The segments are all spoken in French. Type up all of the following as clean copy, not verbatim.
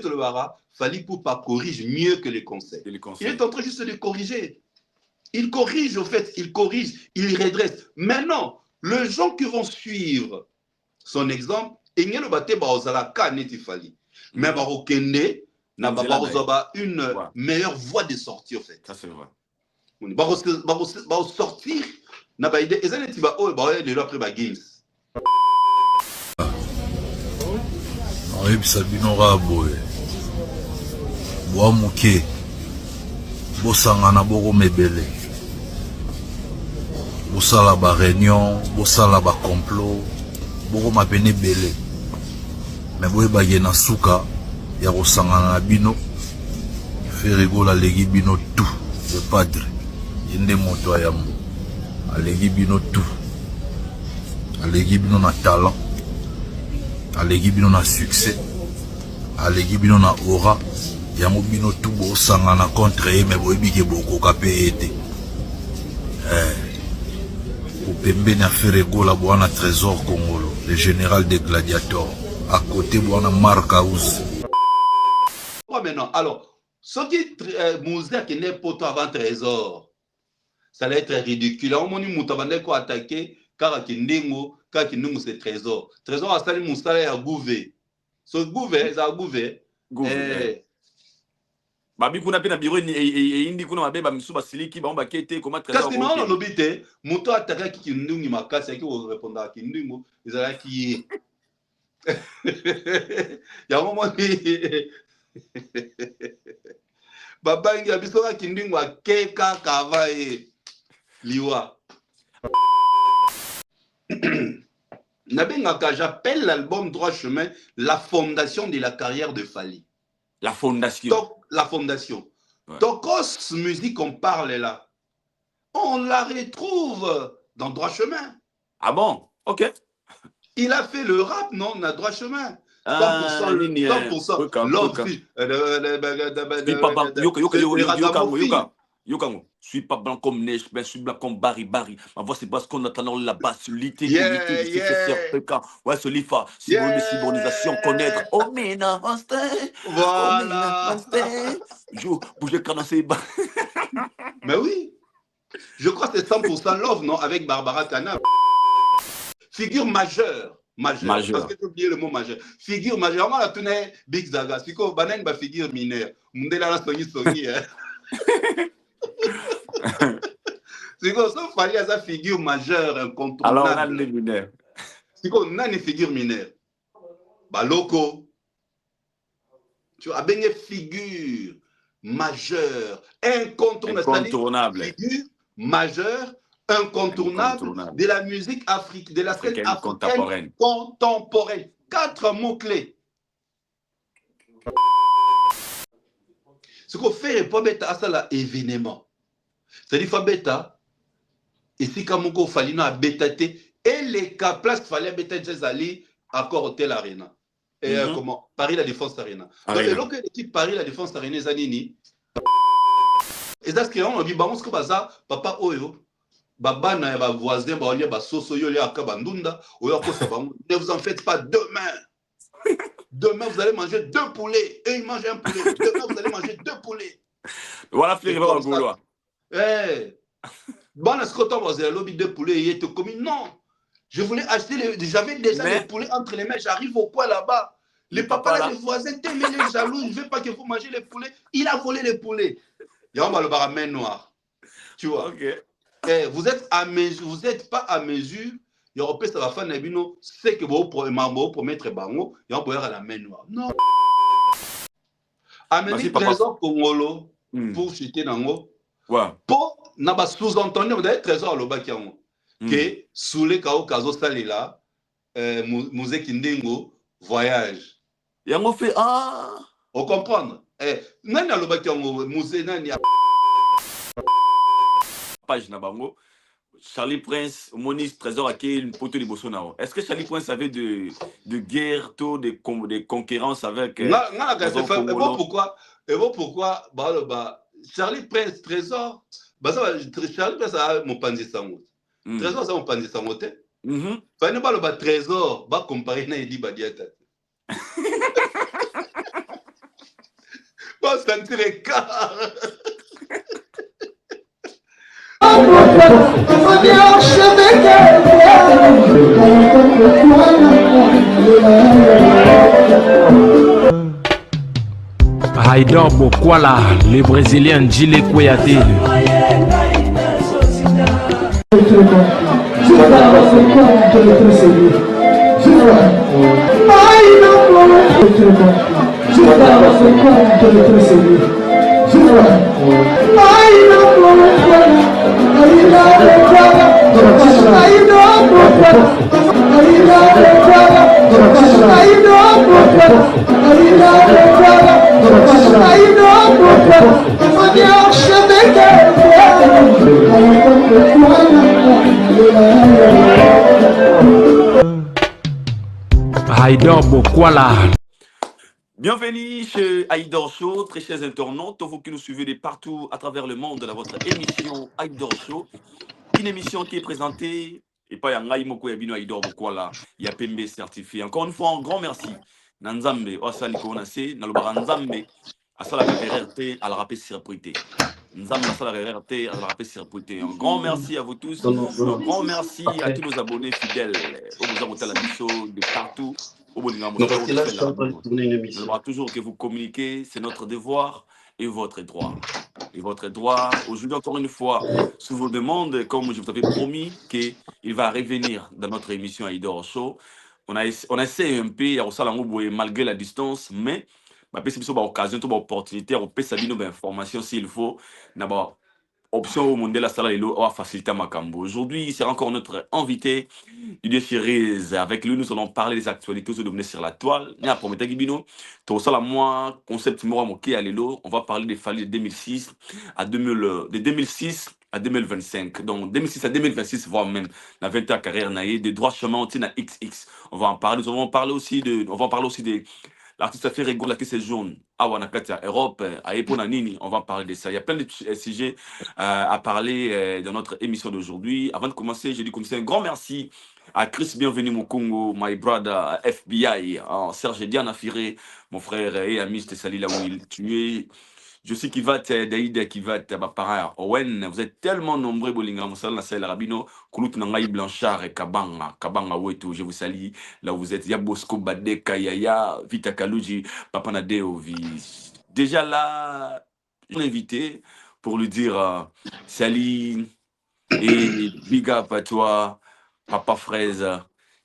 le bara, Fally Ipupa corrige mieux que les conseils. Il est en train juste de corriger. Il corrige, au fait, il corrige, il redresse. Maintenant, les gens qui vont suivre son exemple, il y a mais une meilleure voie de sortie, en fait. Ça, c'est vrai. Sortir, oyebisa bino kaka boye bwa moke bosangana bokoma ebele bosala baréunion bosala bacomplot bokoma pene ebele me boyebake na suka ya kosangana na bino Ferregola aleki bino tout le padre ye nde moto ayambo aleki bino tout aleki bino na talent aleki bino na succès aleki bino na aura yango bino tout bosangana contre ye me boyebike bokoka mpe ye te opembeni ya Ferregola bwana Trésor Congolo le général des gladiateurs à côté bwana Mark House. Maintenant, alors, ce qui Mouzek n'est pas avant Trésor, ça allait être ridicule. On m'a dit Moutabandé ko attaqué car Kindingo c'est Trésor. Trésor a sali Moussala a gouvé. Ce gouvé, ça a gouvé. Babi kuna pe na biro et indi kuna mabe ba misu basiliki ba mbakete comment Trésor. Parce que non lobité, Mouto attaqué Kindingo makasi qui répondre à Kindingo, ils allaient qui il y a un moment babangi ya biso Kindingo akeka kavae liwa. J'appelle l'album Droit Chemin la fondation de la carrière de Fally. La fondation. Donc, la fondation. Ouais. Tokos musique, on parle là. On la retrouve dans Droit Chemin. Ah bon? Ok. Il a fait le rap, non? On a Droit Chemin. 100%. 100%. Yokango, je suis pas blanc comme neige, mais je suis blanc comme Barry. Ma voix c'est parce qu'on attend là-bas, celui-là, ouais, ce lifa, civilisation, connaître. Oh, mais non, voilà. Bouger canasser. Mais oui, je crois que c'est 100% love, non, avec Barbara Kana. Figure majeure. Parce que tu oublies le mot majeur. Figure majeure. On a tourné Big Zaga. C'est quoi? Banen ba figure mineure. Mundela la songi. C'est quoi? Ça fallait sa figure majeure incontournable. Alors on a les mineurs. C'est quoi? On a une figure mineure. Baloko. Tu as bien une figure majeure incontournable. Figure majeure incontournable de la musique africaine, de la scène africaine contemporaine. 4 mots-clés. Ce qu'on fait, c'est pas bêta à ça là, événement. C'est-à-dire, faut bêta, et si comme on fallait na bêtaté, et les cas place fallait bêta Jazali, accord Hôtel Arena. Et comment? Paris La Défense Arena. Donc, alors que l'équipe Paris La Défense Arena, Zanini, et ça, ce qu'on a dit, bah, on se ça, papa Oyo. Baba na ba voisin ba olia ba soso yo ya kabandunda oyo ko ça ne vous en faites pas demain vous allez manger 2 poulets et ils mangent un poulet demain vous allez manger 2 poulets voilà frère va gaulois bon est-ce que toi vous avez lobby 2 poulets et te commis non je voulais acheter j'avais déjà les poulets entre les mains j'arrive au coin là-bas les papas là les voisins t'aiment les jaloux il veut pas que vous mangez les poulets il a volé les poulets il y a le baramène noir tu vois. OK. Vous n'êtes pas à mesure. Il y a ça va faire Nabino, c'est que vous promettre bango, il y a à la main noire. Non. Amener Trésor Congolo pour chuter nango. Pour n'a pas sous-entendu, vous avez Trésor le bakiango. Que sous les kao kazo salila, musée Kindingo, voyage. Et on fait on comprendre. Nani le bakiango, musée nani page na bango Charlie Prince Moniz Trésor aké une photo de Bolsonaro. Est-ce que Charlie Prince avait de guerre tôt de concurrence avec pourquoi Charlie Prince Trésor Charlie Prince a mon panzi sango Trésor ça mon panzi sango te fane ba le Trésor ba comparer na Edi Badiata Pas sentir écart. Haïdor Bokwala, le Brésilien Gilles Kouyaté. Haïdor Bokwala. Bienvenue chez Haïdor Show, très chers internautes, vous qui nous suivez de partout à travers le monde dans votre émission Haïdor Show. Une émission qui est présentée, et pas Yangaï Moko Yabino Haïdor Bokwala, Yapembe certifié. Encore une fois, un grand merci. Nanzambe, Osali Konase, Nalobara Nzambe, Asala RRT, à la rapé surprise. Nzambe, Asala RRT, à la rapé surprise. Un grand merci à vous tous. Un grand merci à tous nos abonnés fidèles. Au Mozart Hotel Abisso, de partout. Non, parce que là, je suis en train de tourner une émission. On aura toujours que vous communiquez, c'est notre devoir et votre droit. Et votre droit, aujourd'hui encore une fois, sous vos demandes, comme je vous avais promis qu'il va revenir dans notre émission Haïdor Show. On essaie un peu, malgré la distance, mais c'est une occasion, une opportunité, on peut savoir nos informations s'il faut. D'abord, option au monde de la salle et l'eau va faciliter ma cambo. Aujourd'hui, il sera encore notre invité, Didier Chériz. Avec lui, nous allons parler des actualités de devenir sur la toile. On va parler des fallis de 2006 à 2006 à 2025. Donc, 2006 à 2026, voire même la 20e carrière naïe, des droits chemins au Tina XX. On va en parler. Nous allons parler aussi de l'artiste a fait rigoler la question jaune. Ah, Wanakatia, Europe, à Eponanini, on va parler de ça. Il y a plein de sujets à parler dans notre émission d'aujourd'hui. Avant de commencer, je dis comme c'est un grand merci à Chris Bienvenu mon Congo, my brother FBI, Serge Diana Firé, mon frère et ami, c'était Sali là où tu es. Je sais qu'il va Daïd, qui va parrain Owen. Vous êtes tellement nombreux, Bolinga, Moussal, Nassel, Rabino, Koulout Nangaï Blanchard et Kabanga Wetu. Je vous salue là où vous êtes. Yabosko Bade, Kayaya, Vita Kaluji, Papa Nadeo. Déjà là, je l'ai invité pour lui dire salut et big up à toi, Papa Fraise,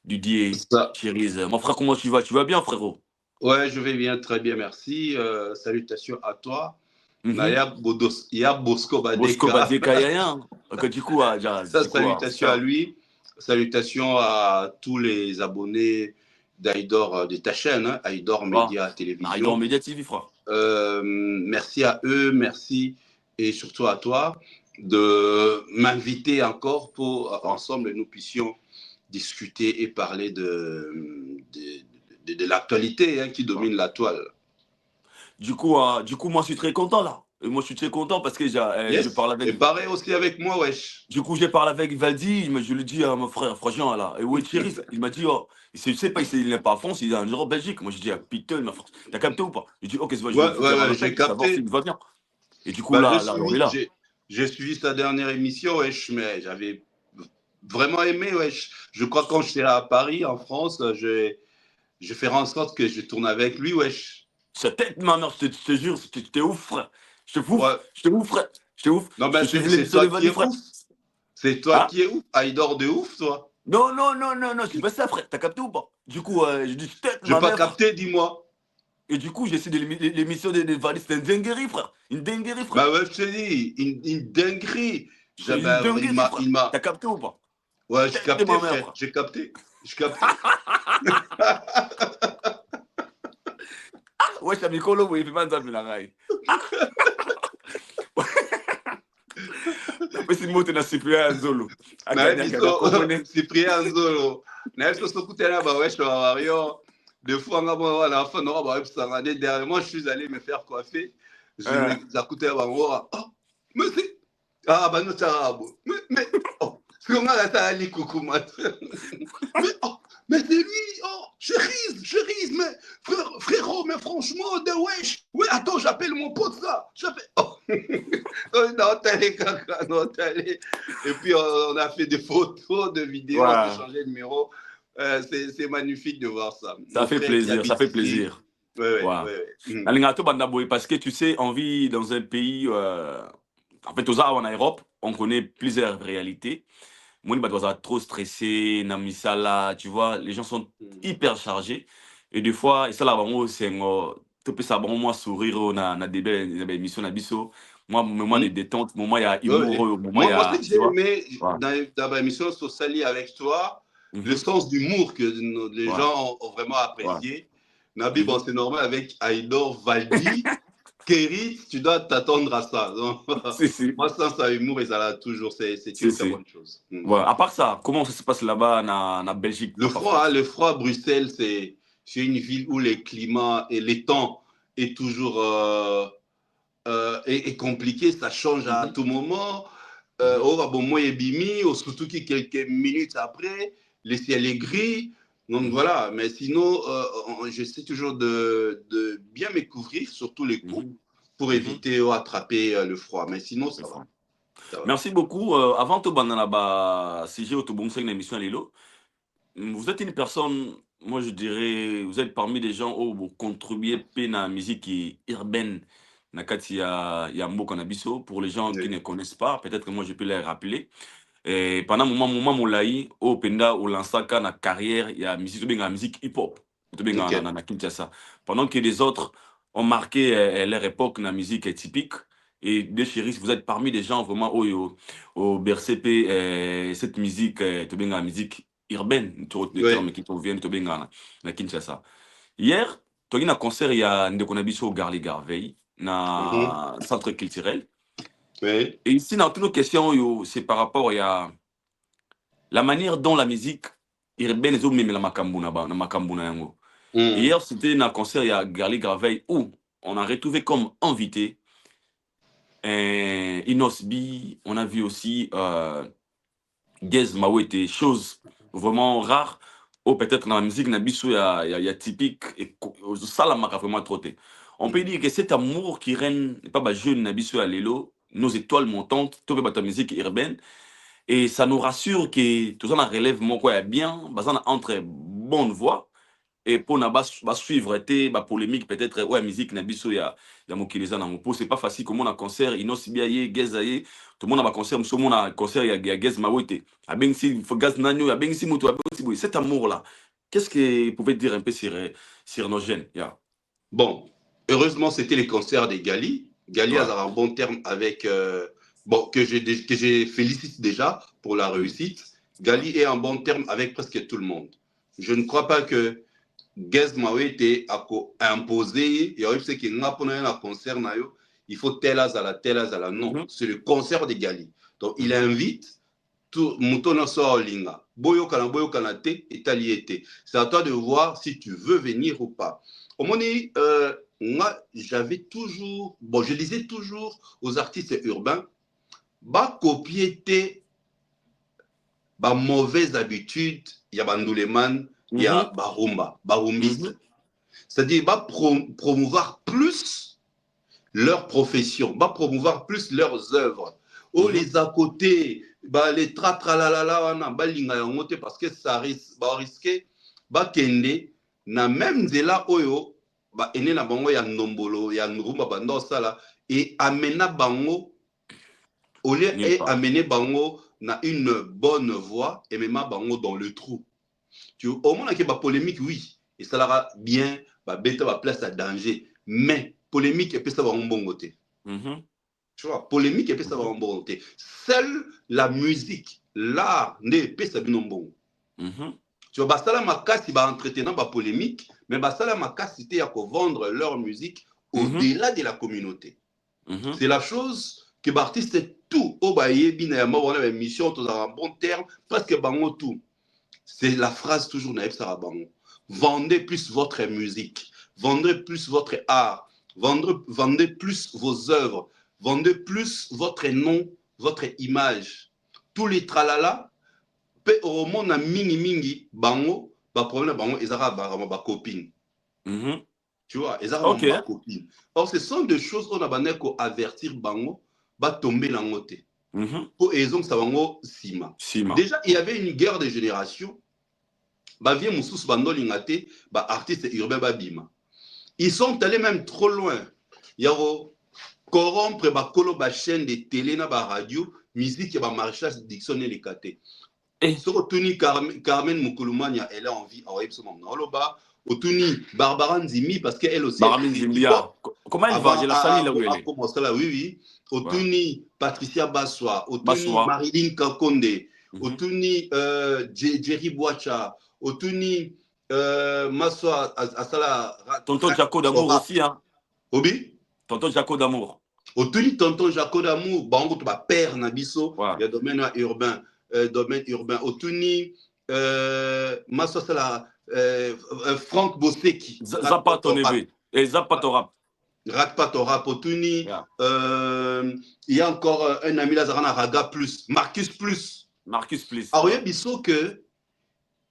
Didier, Chériz. Mon frère, comment tu vas? Tu vas bien, frérot? Ouais, je vais bien, très bien, merci. Salutations à toi. Bosco Badeka. Du coup, salutations à lui. Salutations à tous les abonnés d'Haïdor, de ta chaîne, hein, Haïdor Média Télévision. Haïdor Média TV, frère. Merci à eux, merci et surtout à toi de m'inviter encore pour ensemble nous puissions discuter et parler de l'actualité qui domine la toile. Du coup, moi, je suis très content là. Et moi, je suis très content parce que je parle avec... Et pareil aussi avec moi, wesh. Du coup, j'ai parlé avec Valdi, je lui dis à mon frère, franchement, là, et oui, Thierry, il m'a dit, oh, je sais pas, il n'est pas en France, il est en Europe, Belgique. Moi, je dis, ah, putain, ma France, t'as capté ou pas? Je dis, ok, c'est vrai, j'ai capté. Savoir s'il va bien. Et du coup, là, on est là. J'ai suivi sa dernière émission, wesh, mais j'avais vraiment aimé, wesh. Je crois que quand j'étais à Paris, en France, je ferai en sorte que je tourne avec lui, wesh. Sa tête, ma mère, je te jure, t'es ouf, frère. Je te ouf, frère. Je te ouf. Non, mais c'est toi qui es ouf. C'est toi qui es ouf. Haïdor de ouf, toi. Non, c'est pas ça, frère. T'as capté ou pas? Du coup, je dis tête, je n'ai pas capté, dis-moi. Et du coup, j'essaie de l'émission de Valis. C'est une dinguerie, frère. Une dinguerie, frère. Bah ouais, je te dis, une dinguerie. Une dinguerie, frère. T'as capté ou pas? Ouais, j'ai capté, frère. J'ai capté. Ouais, je suis colo, il fait pas de la raille. Mais c'est moi qui suis Cyprien Zolo. Cyprien Zolo. Moi, je suis allé me faire coiffer. Je me écouté à Bangoa. Mais c'est. Ah, bah, non, c'est arabe. Mais, oh, c'est comment ça allait, coucou, mais c'est lui, oh, chérise, mais frérot, mais franchement, de wesh, ouais, attends, j'appelle mon pote ça, oh. Non, t'es allé, caca, non, t'es allé. Et puis, on a fait des photos, de vidéos, on s'est changé de numéro. C'est magnifique de voir ça. Ça fait plaisir, ça fait plaisir. Ouais. Parce que tu sais, on vit dans un pays, en fait, en Europe, on connaît plusieurs réalités. Moi, je suis trop stressé, Namisala, tu vois, les gens sont hyper chargés. Et des fois, et ça, là, c'est tu peux savoir, moi, sourire, na des belles émissions, moment de détente, moment, il y a humour, moment, il y a. Moi, ce que j'ai aimé dans l'émission Sociali avec toi, le sens d'humour que les gens ont vraiment apprécié. Nabi, bon, c'est normal, avec Aïdor, Valdi, Kérit, tu dois t'attendre à ça. Donc, moi, sens à humour, et ça là toujours, c'est une très bonne chose. À part ça, comment ça se passe là-bas en Belgique? Le froid, Bruxelles, c'est une ville où les climats et les temps est toujours est compliqué, ça change à tout moment. Moi, surtout quelques minutes après, le ciel est gris. Donc voilà, mais sinon, j'essaie toujours de bien me couvrir, surtout les coups, pour éviter d'attraper le froid. Mais sinon, ça va. Merci beaucoup. Avant tout, si j'ai une émission à Lilo, vous êtes une personne, moi je dirais, vous êtes parmi les gens où vous contribuez à la musique urbaine. Pour les gens qui ne connaissent pas, peut-être que moi je peux les rappeler. Et pendant un moment, Moulaï, au Penda, au Lansaka, na carrière, il y a la musique hip-hop. Pendant que les autres ont marqué leur époque dans la musique typique. Et des chéris, vous êtes parmi les gens vraiment au BRCP, cette musique, la musique urbaine, des termes qui viennent de Kinshasa. Hier, tu as eu un concert, il y a au Garli Garveille, dans le centre culturel. Oui. Et ici, dans toutes nos questions, c'est par rapport à la manière dont la musique urbaine est même la Makambuna. Hier, c'était un concert à Garli Garveille où on a retrouvé comme invité Inosbi, on a vu aussi Gez Mawete, chose vraiment rare, ou peut-être dans la musique, il y a typique, et ça la marque vraiment trotté. On peut dire que cet amour qui règne, pas jeune, Nabiso à Lelo, nos étoiles montantes, tout le musique urbaine, et ça nous rassure que tout ça relève mon quoi bien, entre bonne voix, et pour suivre la polémique, peut-être, ouais, musique, Nabiso, il y a Mokileza dans mon pot, c'est pas facile, comme on a concert, Inosibiaye, Gezaye, tout le monde a concert, tout le monde a concert, il y a Gez Mawete, il faut Gaz Nanyo, il y a Mutu, cet amour-là, qu'est-ce que vous pouvez dire un peu sur nos jeunes? Bon, heureusement, c'était les concerts des Gali. Gali a un bon terme avec, que j'ai félicite déjà pour la réussite. Gali est en bon terme avec presque tout le monde. Je ne crois pas que Gez Mawete a imposé, il y a eu ce qui est un concert, il faut tel azala. Non, c'est le concert des Gali. Donc, il invite tout Moutono Solinga. Boyokana te, etaliete. C'est à toi de voir si tu veux venir ou pas. Au moment moi, j'avais toujours, je disais toujours aux artistes urbains, copier tes mauvaises habitudes, il y a Bandouleman, il y a barumbiste. C'est-à-dire, promouvoir plus leur profession, promouvoir plus leurs œuvres. Les à côté, les tratralalala, parce que ça risque, kende, na même zela oyo, ene na bango ya nombolo, ya nrumba bando sala, et amena bango, au lieu et amener bango na une bonne voie, et même bango dans le trou. Au moins, il y a polémique, oui, et ça l'aura bien, bêta place à danger, mais polémique, et puis ça va en bon côté. Tu vois, polémique, et puis ça va en bon côté. Seule la musique, l'art, n'est pas ça bien en bon. Tu vois, Basala Makasi va entretenir la polémique, mais Basala Makasi c'était à vendre leur musique au-delà de la communauté. C'est la chose que l'artiste est tout au baye, bina ma émission, tout dans un bon terme, parce que bango tout. C'est la phrase toujours naïf Sarabango. Vendez plus votre musique, vendez plus votre art, vendez plus vos œuvres, vendez plus votre nom, votre image. Tous les tralala, au monde a mingi bango, ba problème bango ezara ba copine. Tu vois, ezara Ok. ba copine. Or ce sont des choses on a bané ko avertir bango ba tomber la ngote. Pour raison ça bango sima. Déjà il y avait une guerre de génération. Ba vie mususu bandoli ngate ba artiste urbain ba bima. Ils sont allés même trop loin. Yaro corrompre ba kolo ba chaîne de télé na ba radio, musique ba marchage dictionnaire les kate. Soko tuni Carmen Mukulumania elle a envie à web son oloba, otuni Barbara Nzimi parce qu'elle aussi comment elle va? Je la salue là où elle est. Comment ça là, oui. Otuni Patricia Bassois, otuni Marilyn Kakonde, otuni Jerry Boacha, otuni Massoa Asala Tonton Jaco d'Amour aussi hein. Obi Tonton Jaco d'Amour. Otuni Tonton Jaco d'Amour, bango to ba père Nabiso, il y a domaine urbain. Domaine urbain. Otuni, Massoa Sala, Franck Bosseki. Zapatonebe. Et Zapatorap. Rakpatorap. Otuni, il y a encore un ami Lazarana Raga Plus. Marcus Plus. Marcus Plus. Alors, il y a biso que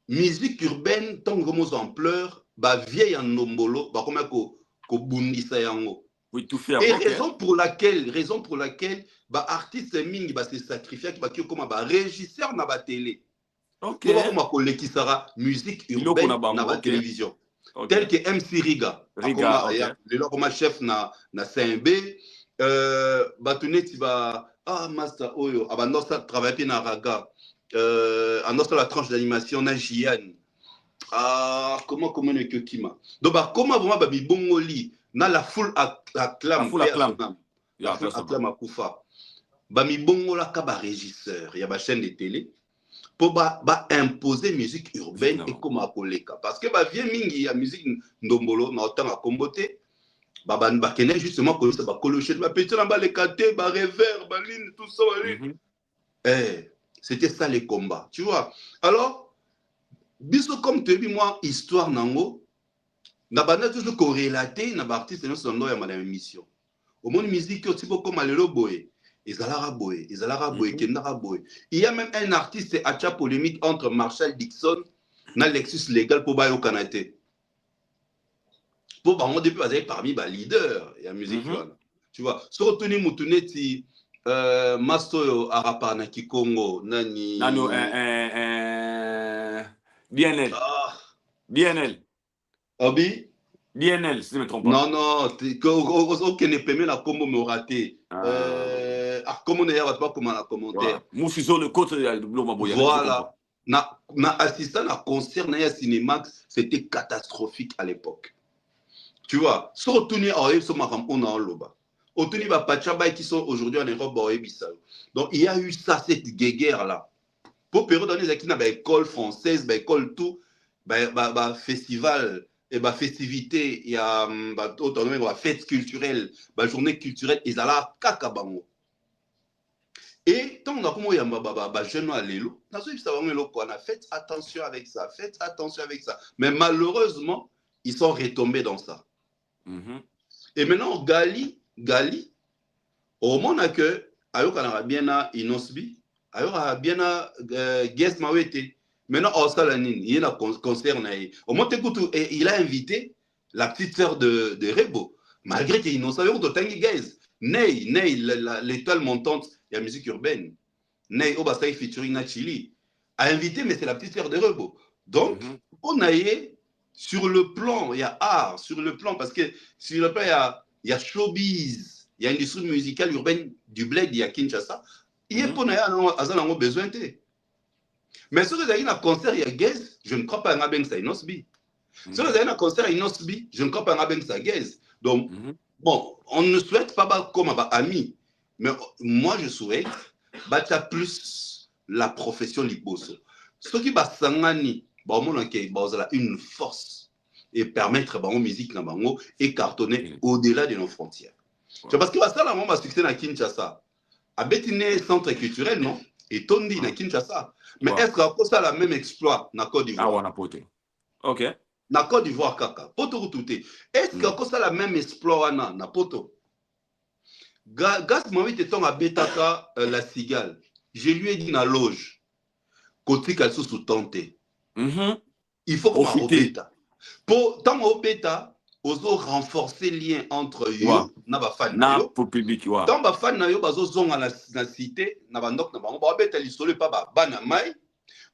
musique urbaine, tant que ampleur, bah vieille en nombolo, bah comme ko bundisa yango. Oui, tout faire. Et raison pour laquelle, bah artiste mingi bah se sacrifier qui bah qui comme bah régisseur na ba télé. OK. Comme ma qui sera musique urbaine na ba télévision. Tel que MC Riga. Riga, le comme chef na CMB bah tuneti bah master oyo abando ça travailler na Raga. En la tranche d'animation na Jian. Comment ne que kima. Donc bah comment vraiment bah bibongoli na la foule acclame la foule acclame à Koufa ba mi bongo la ka ba régisseur il y a ba chaîne de télé pour ba imposer musique urbaine et comme akoleka parce que ba vie mingi ya musique ndombolo na autant à komboté ba kene justement comme ça ba colocher ba petit na ba les katé ba reverb ba ligne tout ça c'était ça les combats tu vois. Alors biso comme tu dis moi histoire nango na bana toujours corrélaté na artiste no son ya madame émission au monde musique au type comme alelo boy ezalaka boy kendaka boy. Il y a même un artiste acha polémique entre Marshall Dixon na Lexus Legal pour bayo kanaté pour bango depuis bazali parmi ba leader ya musique tu vois so tuni mutuneti masto arapa na Kikongo nani DNL DNL Obi DNL, si je ne me trompe pas. Non, aucun n'est pas la combo me raté. Comment on a pas comment la commentaire. Moussiso le côté voilà. Na assistant à concert na Cinemax, c'était catastrophique à l'époque. Tu vois, surtout ni à so makam on a loba. Otuni ba pachaba qui sont aujourd'hui en Europe ba ebisalo. Donc il y a eu ça cette guerre là. Pour période dans les na ba école française, ba école tout, ba festival et bah festivité il y a autant de fête culturelle bah journée culturelle ils alla kakabango et tant on a comment il y a bah jeune à l'élo dans ce ça va quoi on a fait attention avec ça mais malheureusement ils sont retombés dans ça et maintenant Gali au moment que ayo kana bien na Inosbi ayo bien na guest mawete. Maintenant, il a concert. Au moins, il a invité la petite sœur de Rebo. Malgré qu'il n'en savait pas de Guys. Ney, l'étoile montante de la musique urbaine. Ney, Obasai featuring na Chili. A invité, mais c'est la petite sœur de Rebo. Donc, on a eu, sur le plan, il y a art, sur le plan, parce que sur le plan, il y a showbiz, il y a industrie musicale urbaine du bled, il y a Kinshasa. Il y a besoin de. Mais si vous avez un concert, il y a Gaze, je ne crois pas à un ça Inosbi. Si vous avez un concert à Inosbi, je ne crois pas à un ça Gaze. Donc, bon, on ne souhaite pas comme ami, mais moi je souhaite battre plus la profession liboso. Ce qui va s'engagner, une force et permettre aux musique et cartonner au-delà de nos frontières. Parce que ça, là, succès à Kinshasa. À Bétiné, centre culturel, non? Et Tondi na Kinshasa. Mais est-ce que ça la même exploit na Côte d'Ivoire? Ah, on a poté. OK. Na Côte d'Ivoire kaka. Poto touté. Est-ce que ça la même exploit na poto? Gas mami te tong a betaka la cigale. Je lui ai dit na loge. Côté qu'elle sous tenté. Il faut qu'on profiter. beta. Pour tant au beta, ozo renforcer lien entre yo na ba fan na Na yo. pour public, ouais. Tant ba fan na yo bazo zonga na cité na ba ndok na bango ba beta lisolo pa ba bana mai.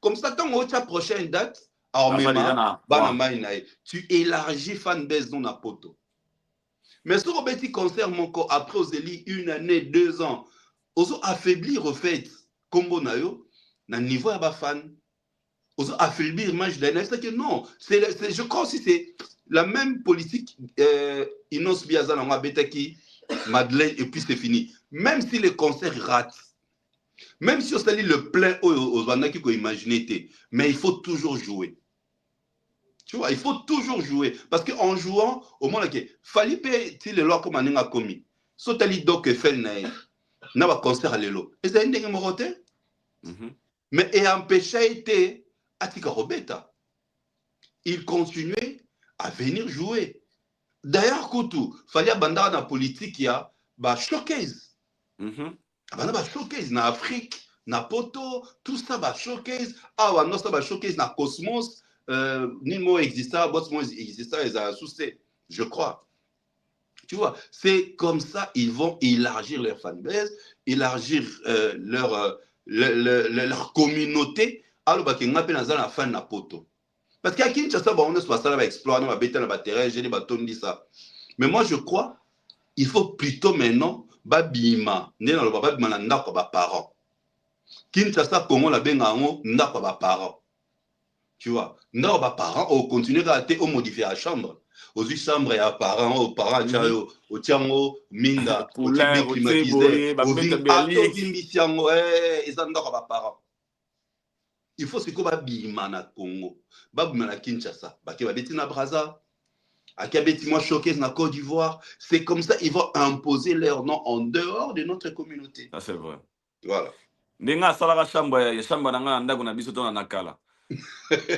Comme ça tant au prochaine date Ah, ça, déjà, Mema, bana ouais. mai na ye. Tu élargis fan base dans la poto. Mais sur le petit concert mon corps après aux élis 1 année 2 ans, ozo affaiblir au fait combo na yo na niveau ya ba fan. Ozo affaiblir image d'un c'est que non, je crois aussi c'est la même politique Inos Biazan en Betaki Madeleine et puis c'est fini. Même si les concerts ratent, même si on salit le plein aux Vanaki qu'on imagine, mais il faut toujours jouer. Tu vois, il faut toujours jouer. Parce qu'en jouant, au moins, Falipe, si le loi comme on a commis, Sotali Doc fait n'a pas concert à l'élo. Et c'est un dingue moroté. Mais et empêché été Atika Robeta. Il continuait à venir jouer. D'ailleurs, Koutou, fallait bandar dans la politique, il y a bah, showcase. Bah, showcase na Afrique, na Poto, tout ça, bah, showcase. Ah, ouais, non, ça, bah, showcase na Cosmos. Ni mot existant, boss mot existant, ils ont assoussé, je crois. Tu vois, c'est comme ça, ils vont élargir leur fanbase, élargir leur communauté. Alors, bah, qu'ils appellent la fan na poto. Parce qu'à Kinshasa, bah, on est sur ça, on va explorer, on va bêter dans la terrain, j'ai des bâtons, dit ça. Mais moi, je crois, il faut plutôt maintenant, bah, bima, né dans le baba, bima, n'a pas parents. Kinshasa, Congo, la bengango, n'a pas parents. Tu vois, non, bah, parents, on continue à modifier la chambre. Aux chambres et à parents, aux parents, au tiango, minda, au type climatisé, au vimbissiango, ils en ont parents. Il faut ce qu'on va bima na Congo, bah, bima na Kinshasa, bah, qui va bêter na Brazza, à qui a bêté moi choqué na Côte d'Ivoire. C'est comme ça, ils vont imposer leur nom en dehors de notre communauté. Ça, c'est vrai. Voilà. Nenga salara chambre ya chambre nanga ndago na biso tona nakala.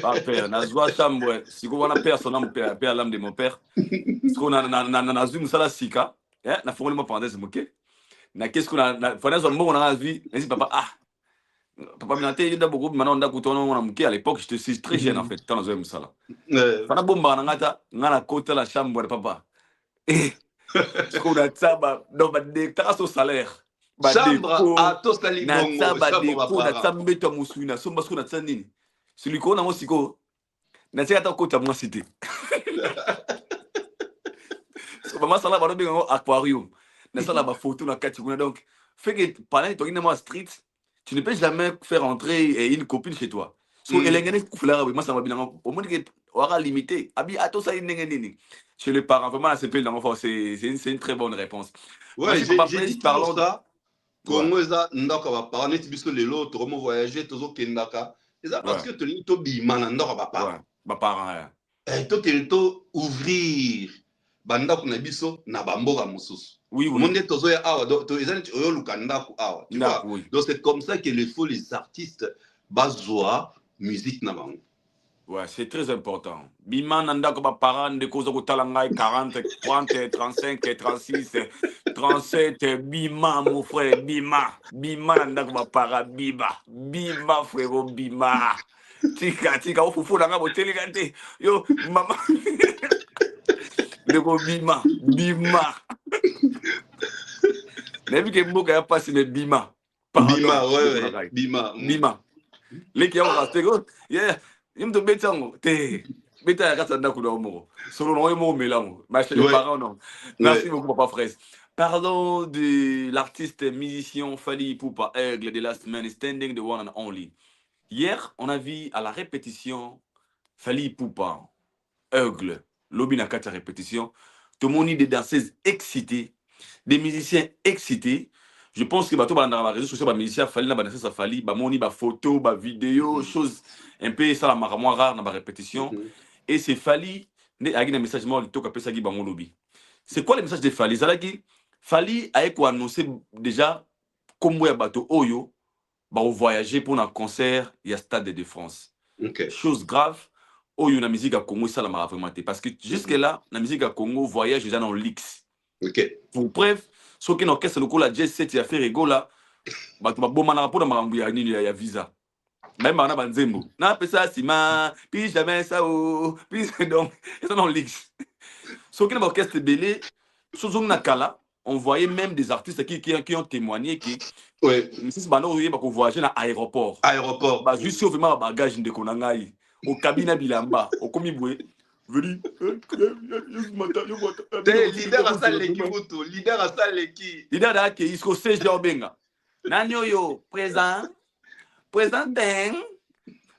Pas père, na zwa chambre, si ko wana père son âme père l'âme de mon père. Parce qu'on na zoom sala sika, na fongoli mo parenthèse moké. Na qu'est-ce qu'on a fana zo mbongo na vie, mais papa papa minate yenda beaucoup maintenant on a kutona na moké à l'époque j'étais très jeune en fait tant zo musala. Fana bomba na ngata ngana kota la chambre de papa. Ce qu'on a tsaba dans ba déctaration son salaire. Chambre à Tostali Bongo, chambre na tsambeta musuina somba ce qu'on a tsanini. Celui qu'on a moi siko na tsaka kota moi cité. Maman ça là va bien aquarium. Na ça là ba photo na kati kuna donc fait que pendant que tu es street, tu ne peux jamais faire entrer une copine chez toi. So elengene kufula moi ça va bien au moins que aura limité. Abi ato ça nini. Chez les parents vraiment c'est pas l'enfant c'est une très bonne réponse. Ouais, j'ai dit parlons ça. Congo eza ndako ba parents net biso lelo to mo voyager tozo kendaka. Eza parce que to bima na ndako ba parents. Ba parents. To ouvrir bandako na biso na bamboka mususu. Oui. Monde tozo ya awa to eza oyo lukanda ku awa. Tu vois. Donc c'est comme ça que il faut les artistes bazwa musique na bango. Ouais, c'est très important. Bima nanda ko ba parents de kozo ko talanga 40, 30, 35, 36, 37 bima mon frère bima nanda ko ba parents bima frère bima. Tika o fufu nanga boteli kante. Yo mama de ko bima. Nebi ke mboka ya passe mais bima. Bima ouais. Bima. Les qui ont resté yeah. Il me betango te beta ya katanda ku domo solo no mo melango ma chez les parents non merci beaucoup papa Fraise. Parlons de l'artiste musicien Fally Ipupa Aigle de la semaine standing the one and only. Hier on a vu à la répétition Fally Ipupa Aigle lobby na kata répétition tout le monde des danseuses excitées des musiciens excités. Je pense que bato ba na réseaux sociaux ba musicien Fally na ba danser ça Fally ba moni ba photo ba vidéo chose un peu ça la marmoire rare dans ma répétition et c'est Fally né a un message moi to ka pesa gi bango lobby. C'est quoi le message de Fally Zalaki Fally a ko annoncer déjà comme ya bato oyo ba voyager pour un concert il y a Stade de France. Chose grave oyo na musique à Congo ça la vraiment parce que jusque là la musique à Congo voyage déjà dans l'X. Pour bref ce qui n'orchestre le coup la Jet Set ya fait rigola bato ba bomana pour na marambu ya nini ya visa. Même on a Banzembo. Non, mais ça, Sima, puis jamais ça, oh, puis donc, ça dans l'X. Ce qui est l'orchestre belé, sous Nakala, on voyait même des artistes qui ont témoigné que Ouais, si Bano voyager dans l'aéroport, aéroport. bah, juste au vraiment bagage de Konangai, au cabine Bilamba, au Komibwe, venu, T'es leader à ça l'équipe, leader à ça l'équipe. leader là qui est au siège de Obenga. Nanyo yo, présent, présentin,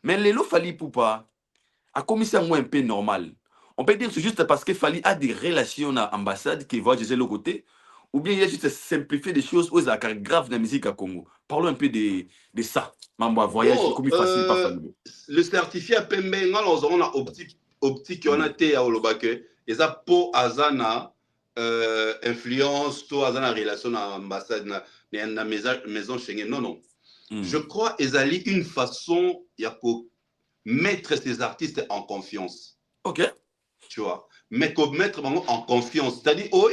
mais les lots fallait pour pas. A commissaire moi un peu normal. On peut dire que c'est juste parce que Fali a des relations à l'ambassade qui voient de l'autre côté, ou bien il a juste simplifié des choses où il y a grave dans la musique à Congo. Parlons un peu de ça. Mambo voyage, Bon, comme il facile pas Fali. le certifié à Pembe, on a optique on a été à Olobake, et ça pour Azana influence, tout Azana relation à l'ambassade, na maison Schengen. Non, non. Je crois qu'ils une façon, il y a pour mettre ces artistes en confiance. Ok. Tu vois. Mais comme mettre en confiance. C'est-à-dire, oh,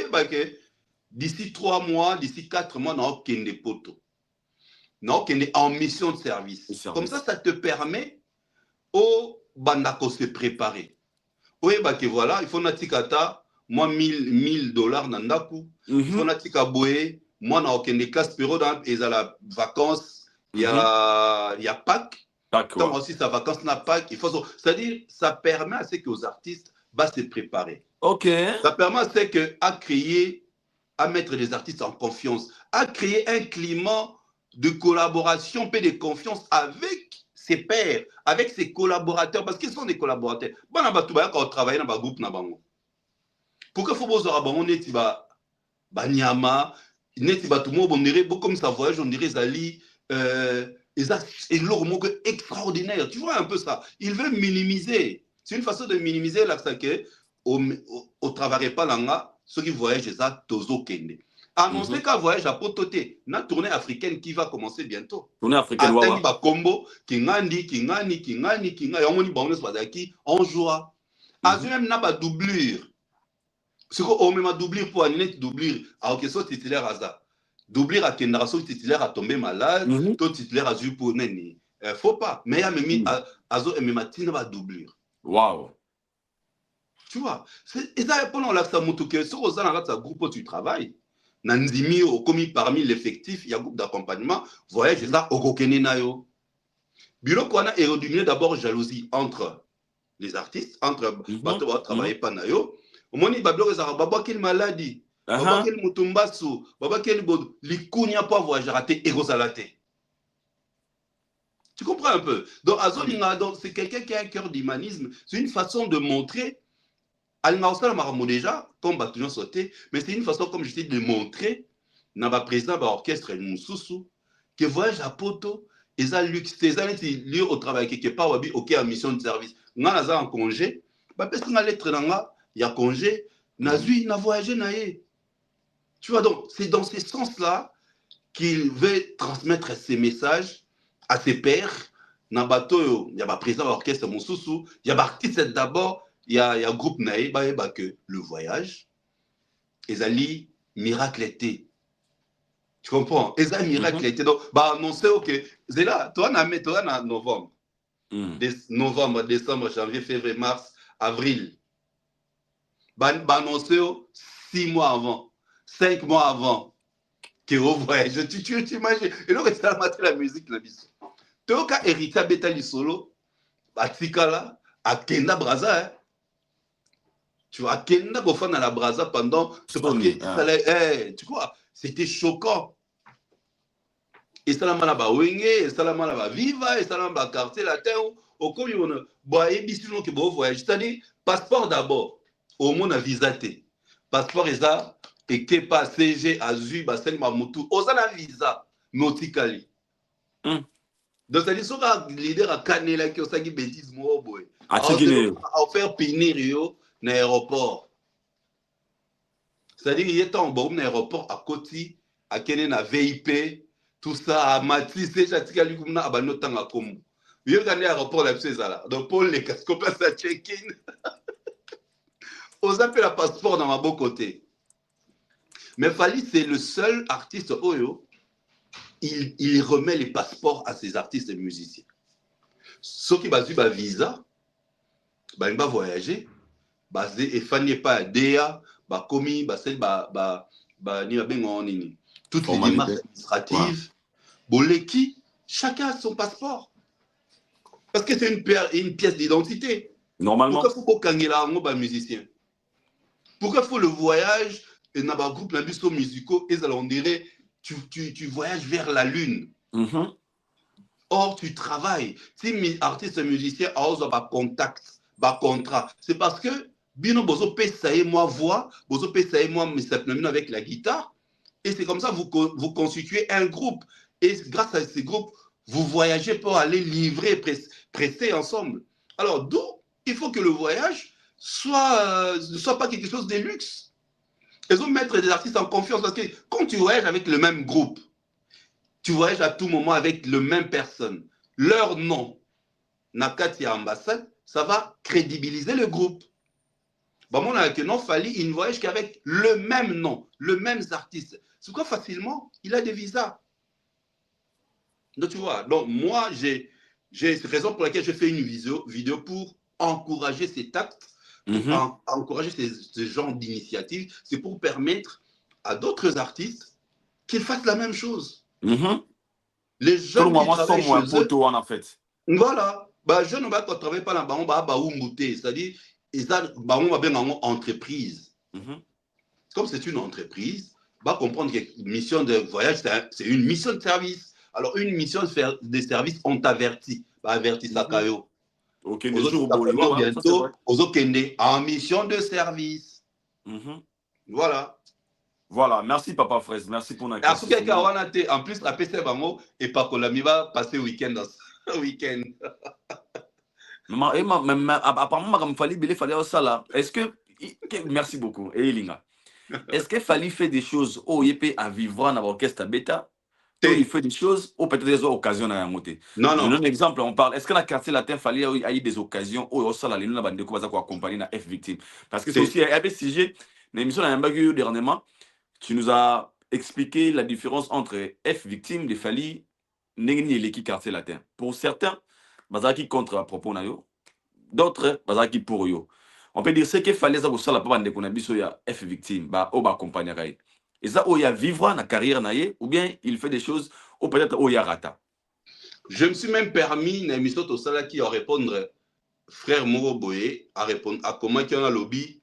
d'ici 3 mois, d'ici 4 mois, on n'a aucun des poteaux. Non, qu'on est en mission de service. Comme ça te permet au bandako se préparer. Oui, bah que voilà, il faut natikata, moi 1000 dollars nandaku. Il faut natika boé, moi na aucun des classes péro dans les vacances, il y a Pâques. Tant aussi sa vacance n'a Pâques, il faut c'est-à-dire ça permet à ce que aux artistes va se préparer. OK. Ça permet à ce que à créer à mettre les artistes en confiance, à créer un climat de collaboration, peu de confiance avec ses pairs, avec ses collaborateurs, parce qu'ils sont des collaborateurs. Bon, quand on travaille dans un groupe, pourquoi il faut que on ait Banyama, tout le monde, comme ça voyage, on dirait Zali, et leur mot extraordinaire. Tu vois un peu ça. Il veut minimiser. C'est une façon de minimiser là, que au travail pas là, ceux qui voyagent, ça, Tozo Kende. Annoncer qu'un voyage à Pototé, une tournée africaine qui va commencer bientôt. Tournée africaine, waouh. Combo, Kingani, on jouera. Azu même n'a pas doublure. Ce qu'on met ma doublure pour une doublure, alors que ce titulaire à ça. Doublure à Kendaraso, titulaire a tombé malade, tout titulaire a dû pour Neni. Faut pas. Mais il y a même Azo et même Tina va doublure. Waouh. Tu vois, et ça pendant là ça montre que sur aux un groupe où tu travailles, Nanzimi au commis parmi l'effectif, il y a un groupe d'accompagnement, voyage ça au kokene nayo. Bureau qu'on a érodiné d'abord jalousie entre les artistes, entre bateau travailler pas nayo. Au moment où bablo ezara baba quelle maladie, baba quel mutumbasu, baba quel bod, likunya pas voyager raté érosalaté. Tu comprends un peu? Donc Azolinga c'est quelqu'un qui a un cœur d'humanisme, c'est une façon de montrer déjà, comme Batounion sauté, mais c'est une façon, comme je dis, de montrer dans le président de l'orchestre Moussoussou que voyage à Poto, et ça luxe, c'est ça qui lié au travail quelque part, ok, en mission de service. On a en congé, parce qu'on a lettre dans il y a congé, Nazui n'a voyagé naïe. Tu vois, donc, c'est dans ce sens-là qu'il veut transmettre ses messages à ses pairs. Dans le bateau, il y a le président de l'orchestre Moussoussou, il y a l'artiste d'abord. Il y a un groupe naïf que le voyage, ezali miracle été. Tu comprends? Ezali miracle été. Donc, annoncer ok, c'est là, toi en novembre. Novembre, décembre, janvier, février, mars, avril. Annoncer 6 mois avant, 5 mois avant que vous voyagez. Tu imagines? Et donc, c'est la musique là. Tu as un héritier Betali solo, Batikala, à Kenda Braza, tu vois, Kenda Bofan à la Braza pendant. Tu vois, c'était choquant. Et ça l'a mal à Wenge, et ça l'a mal à Viva, et ça l'a mal à quartier latin. Au coup, on a bon que bon voyage. C'est-à-dire, passeport d'abord. Au moins, on a visa. Passeport, et ça, et que pas CG, Azu, Bassel Mamoutou. On a visa, nauticali. Donc, c'est-à-dire, si on a un leader à Canela qui a fait des bêtises, moi, à faire pénir dans l'aéroport. C'est-à-dire, il est en bon aéroport à Koti, à Kenen, à VIP, tout ça, à Matisse, à Tikali, à Banotan, à Komu. Il y a un aéroport là, donc Paul, les casques, place à check-in. On appelle le passeport dans ma beau côté. Mais Fali, c'est le seul artiste Oyo. Il remet les passeports à ses artistes et musiciens. ceux qui basent ba visa ba va voyager basé et fani pas DA ba commis ba c'est ba ni ba nini toutes les démarches administratives boleki chacun a son passeport parce que c'est une pièce d'identité. Normalement. Pourquoi faut qu'on kangela ngo ba musicien? Pourquoi faut le voyage et na ba groupe na musicaux et on dirait tu voyages vers la lune. Or tu travailles. Si artiste musicien a pas contact, pas contrat, c'est parce que bino bozo pesaye moi voix, bozo pesaye moi avec la guitare et c'est comme ça vous constituez un groupe et grâce à ces groupes vous voyagez pour aller livrer prester ensemble. Alors d'où il faut que le voyage ne soit pas quelque chose de luxe. Ils vont mettre des artistes en confiance parce que quand tu voyages avec le même groupe, tu voyages à tout moment avec le même personne. Leur nom, Nakati ambassade, ça va crédibiliser le groupe. Bon, mon avec non Fally, il ne voyage qu'avec le même nom, le même artiste. C'est quoi facilement, il a des visas. Donc tu vois, donc moi j'ai cette raison pour laquelle je fais une vidéo pour encourager cet acte, encourager ce genre d'initiative. C'est pour permettre à d'autres artistes qu'ils fassent la même chose. Les jeunes qui travaillent chez eux, en fait. Voilà, bah jeunes qui ne travaillent pas là-bas, c'est-à-dire ils ont une entreprise. Comme c'est une entreprise, va comprendre que mission de voyage, c'est une mission de service. Alors, une mission de service, on t'avertit. Avertit ça, Kayo. Ok, bientôt, en mission de service. Voilà. Voilà, merci Papa Fraise, merci pour la question. En plus, la PC Bango et Pakolami va passer week-end dans week-end. Apparemment, il fallait ça là. Est-ce que. Merci beaucoup. Est-ce qu'il fallait faire des choses où il peut en vivre dans l'orchestre bêta? Il fait des choses où peut-être des occasions à monter. Non. Je donne un exemple, on parle. Est-ce que la quartier latin fallait y ait des occasions où ça la ligne va accompagner la F victime? Parce que c'est aussi un sujet. L'émission dernièrement, tu nous as expliqué la différence entre F victime de Fally Nengeni et l'équipe quartier latin. Pour certains, bazaki contre à propos na yo. D'autres, bazaki pour yo. On peut dire ce qu'il fallait ça pour ça la papa de konabiso ya F victime ba o ba accompagner. Et ça où il y a vivre na carrière naie ou bien il fait des choses ou peut-être où il y a rata. Je me suis même permis une émission au Sala qui a répondre frère Moro Boye à répondre à comment qui en a lobby.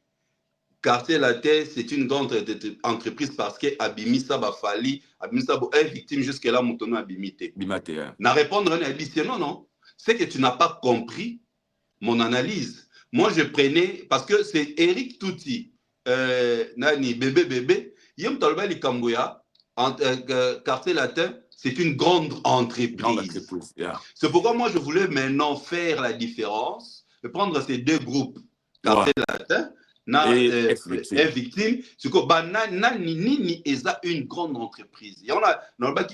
Quartier Latin, c'est une grande entreprise parce que Abimisa ba Fally, Abimisa est victime jusqu'à là moutono Abimité. Na répondre à Abimité, non. C'est que tu n'as pas compris mon analyse. Moi, je prenais, parce que c'est Eric Touti, Nani, bébé, Yom Talbali Kamboya, Quartier Latin, c'est une grande entreprise. C'est pourquoi moi, je voulais maintenant faire la différence, de prendre ces deux groupes, Quartier Latin, et victime, c'est que Nini est une grande entreprise. Il y en a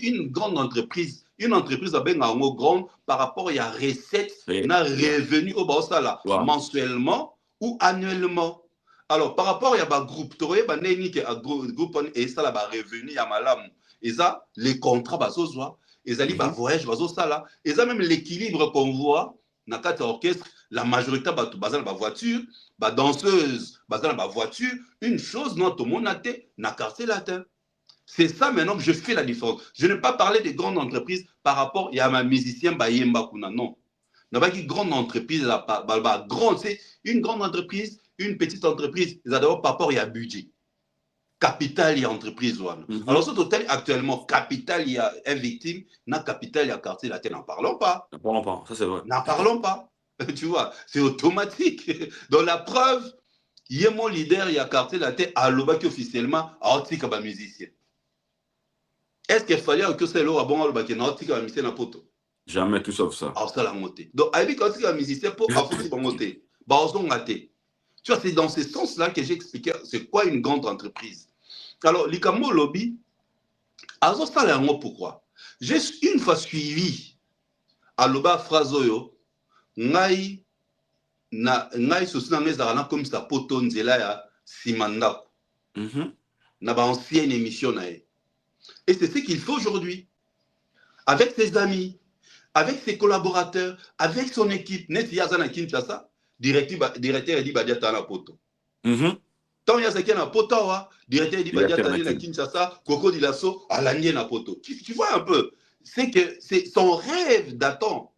une grande entreprise. Une entreprise a bien grande par rapport à la recette, na revenu au Baosala, mensuellement ou annuellement. Alors, par rapport à un groupe, tu vois, groupe et ça là, revenu à malam. Et ça, les contrats, et ça, les voyages, et ça, même l'équilibre qu'on voit dans quatre orchestres, la majorité, la voiture, danseuse, la voiture, une chose, non, tout le monde a été, n'a Quartier Latin. C'est ça maintenant que je fais la différence. Je n'ai pas parlé des grandes entreprises par rapport à ma musicien Bayemba Kuna. Non. Il n'y a pas une grande entreprise, c'est une grande entreprise, une petite entreprise. Ils ont d'abord par rapport à budget. Capital, il y a entreprise. Alors, ce total, actuellement, capital, il y a un victime, n'a capital, il y a Quartier Latin. N'en parlons pas. N'en parlons pas, ça c'est vrai. N'en parlons pas. Tu vois, c'est automatique. Dans la preuve, il y a mon leader, il y a Quartier Latin, à l'Obaki officiellement, à Otika, musicien. Est-ce qu'il fallait que c'est là bon le bac na tika musicien na poto? Jamais tout sauf ça. Ah ça la montée. Donc avec quand tika musicien pour afouti ba monter. Ba ozo ngate. Tu vois c'est dans ce sens-là que j'ai expliqué c'est quoi une grande entreprise. Alors Likamo lobby azo ça la ngo pourquoi? J'ai une fois suivi à loba phrasoyo ngai sosina ngeza na comme ça poto nzela ya simanda. Na ba ancienne émission na. Et c'est ce qu'il fait aujourd'hui. Avec ses amis. avec ses collaborateurs, avec son équipe. Net Yazana Kinshasa, directeur dit Badia Tana Poto. Tant Yazaki na Poto, directeur dit Badia Tana Kinshasa, Coco Dilasso, Alanier na Poto. Tu vois un peu, c'est que c'est son rêve d'attendre.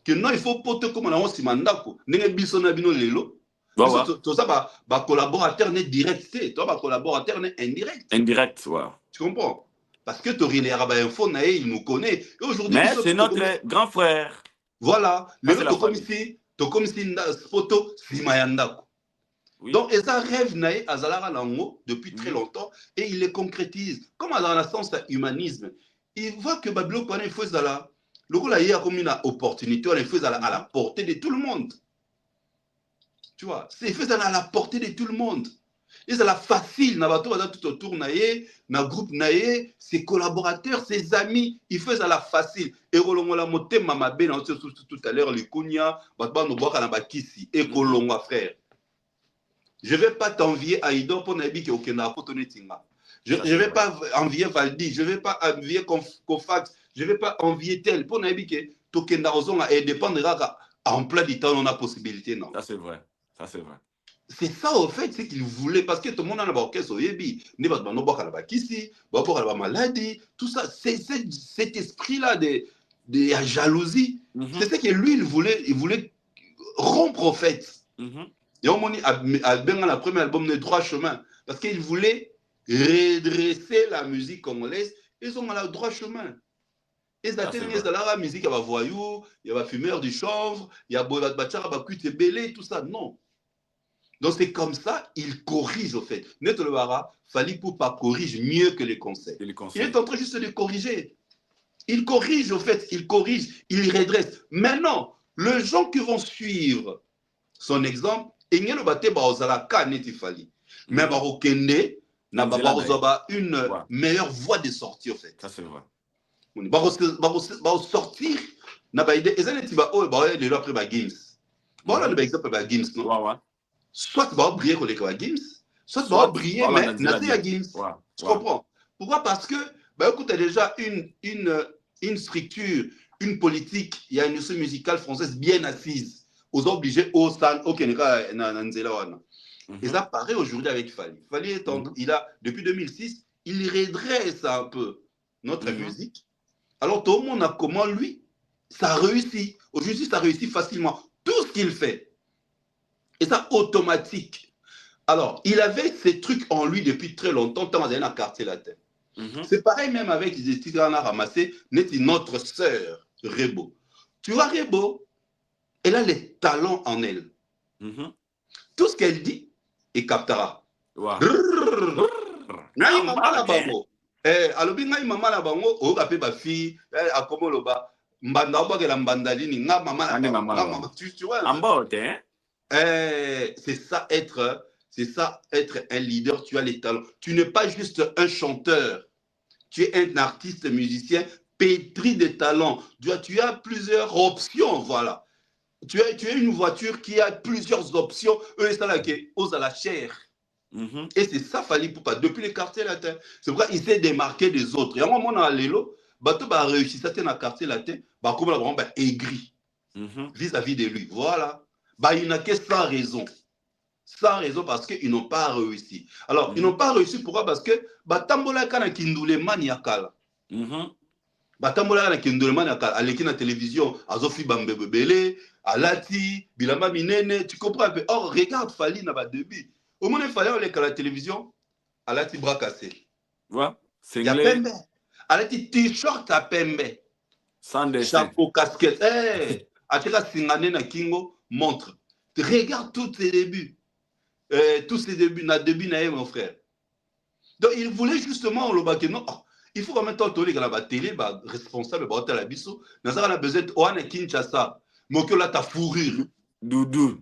Que non, il faut Poto comme on a aussi mandako. N'est bisona bino lelo. Tout ça, collaborateur n'est direct, toi, collaborateur n'est indirect. Indirect, ouais. Tu comprends? Parce que Tori Leraba Info, il nous connaît. Mais c'est notre grand frère. Voilà. Le comme ici, Spoto, Simayandako. Donc, et ça rêve naï Azalara Lango depuis très longtemps et il les concrétise. Comme dans la sens humanisme, il voit que Babylone, quand il faut ça, le coup là, il y a comme une opportunité, il faut à la portée de tout le monde. Tu vois, c'est fait à la portée de tout le monde. Et c'est la facile, tout autour, na groupe, ses collaborateurs, ses amis, il fait à la facile. Et la moté mama ben tout à l'heure les kunya, no boka na bakisi et kolonga frère. Je vais pas t'envier Aïdon pour nabi qui okena potone tinga. Je vais pas envier Valdi, je vais pas envier Kofax, je vais pas envier tel pour nabi qui tokenda ozonga et dépendra en plein du temps on a possibilité non. Ça c'est vrai. Ça, c'est vrai. C'est ça, au fait, c'est qu'il voulait, parce que tout le monde a un orchestre au Yebi, ne va pas boire la bakisi, va boire la maladie, tout ça, c'est cet esprit-là de jalousie. C'est ce que lui, il voulait rompre, au fait. Et on m'a dit, le premier album de Droit Chemin, parce qu'il voulait redresser la musique congolaise, ils ont le droit chemin. Et ça la musique, il y a voyou, il y a fumeur du chanvre, il y a bachara, bakute belé, tout ça, non. Donc c'est comme ça, il corrige au fait. Neto le Bara, Fally Ipupa corrige mieux que les conseils. Il est en train juste de corriger. Il corrige au fait, il corrige, il redresse. Maintenant, les gens qui vont suivre son exemple, ils ne vont pas neti Fally. Mais Barokende n'a pas une meilleure voie de sortie au fait. Ça c'est vrai. Sortir, n'a pas idée. Et ça n'est pas après Games. Bon là le exemple Games non. Soit tu vas briller avec les Games, soit tu vas briller, mais Nazi à Games. Tu comprends? Pourquoi? Parce que, écoute, tu as déjà une structure, une politique, il y a une industrie musicale française bien assise, aux obligés, au stand, au Keneka, Nanzela. Et ça paraît aujourd'hui avec Fally. Fally, il a, depuis 2006, il redresse un peu notre musique. Alors, tout le monde a comment lui, ça réussit. Aujourd'hui, ça réussit facilement. Tout ce qu'il fait. Et ça, automatique. Alors, il avait ces trucs en lui depuis très longtemps, tant dans un quartier latin. C'est pareil même avec les études qu'on a ramassées, notre sœur, Rebo. Tu vois, Rebo, elle a les talents en elle. Tout ce qu'elle dit, elle captera. Alors, bien, maman la bango, on va appeler ma fille, à comment le bas, mbanda ba la mbandalini, nga maman, tu vois. C'est ça être un leader, tu as les talents. Tu n'es pas juste un chanteur, tu es un artiste musicien pétri de talents. Tu as plusieurs options, voilà. Tu es une voiture qui a plusieurs options. Eux, ça là qui ose à la chair. Et c'est ça, Fally Ipupa, depuis les quartiers latins. C'est pourquoi il s'est démarqué des autres. Et à un moment, on a l'élo, bateau a réussi, ça dans le quartier latin, comme on a aigri vis-à-vis de lui. Voilà. Il n'a que sans raison. Sans raison parce qu'ils n'ont pas réussi. Alors, ils n'ont pas réussi pourquoi? Parce que Batambola kana kindule maniakala. Batambola kana kindule maniakala. Aleki na télévision, azofi bambebele, alati, bilamba minene, tu comprends un peu. Or, regarde Fally na ba début. Au moins, il fallait aller à la télévision, alati bras cassés. Voilà. Il y a pembe. Alati t-shirt à pembe. Sans dessin. Chapeau, casquette. Ateka singane na kingo. Montre. Regarde tous ses débuts. Tous ses débuts, mon frère. Donc, il voulait justement le bac. Non, il faut en même temps tourner à la télé, responsable, à la biso. Nous avons besoin de Oana Kinshasa. Mais que là, ta fourrure. Doudou.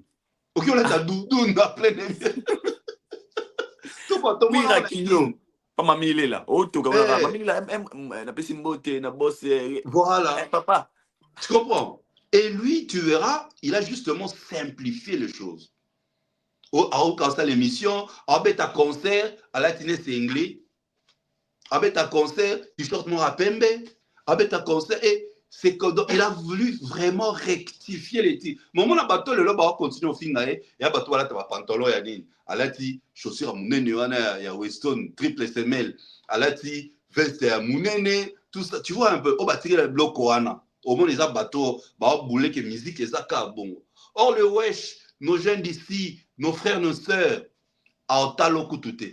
Ok, là, ta doudou, on a plein de. Tout le monde. Miraculeux. Pas mamie là. Oh, tout comme ça. Mamie là, n'a pas si beauté, n'a bosse. Voilà. Papa. Tu comprends? Et lui, tu verras, il a justement simplifié les choses. Quand ça l'émission, à concert, à la tine c'est anglais, à concert, t-shirt noir à pembe, à concert, et c'est qu'il a voulu vraiment rectifier les tirs. Moment na bateau le va continuer au fin et ya bateau là ta pantalon ya nini. Alati chaussure munene wana ya Weston triple semelle. Alati veste ya munene tout ça. Tu vois un peu au batire le bloc wana. Au moins les bateaux ba bouler que musique ezaka bongo. Or le wesh, nos jeunes d'ici, nos frères, nos sœurs, à Otalo Koutoute.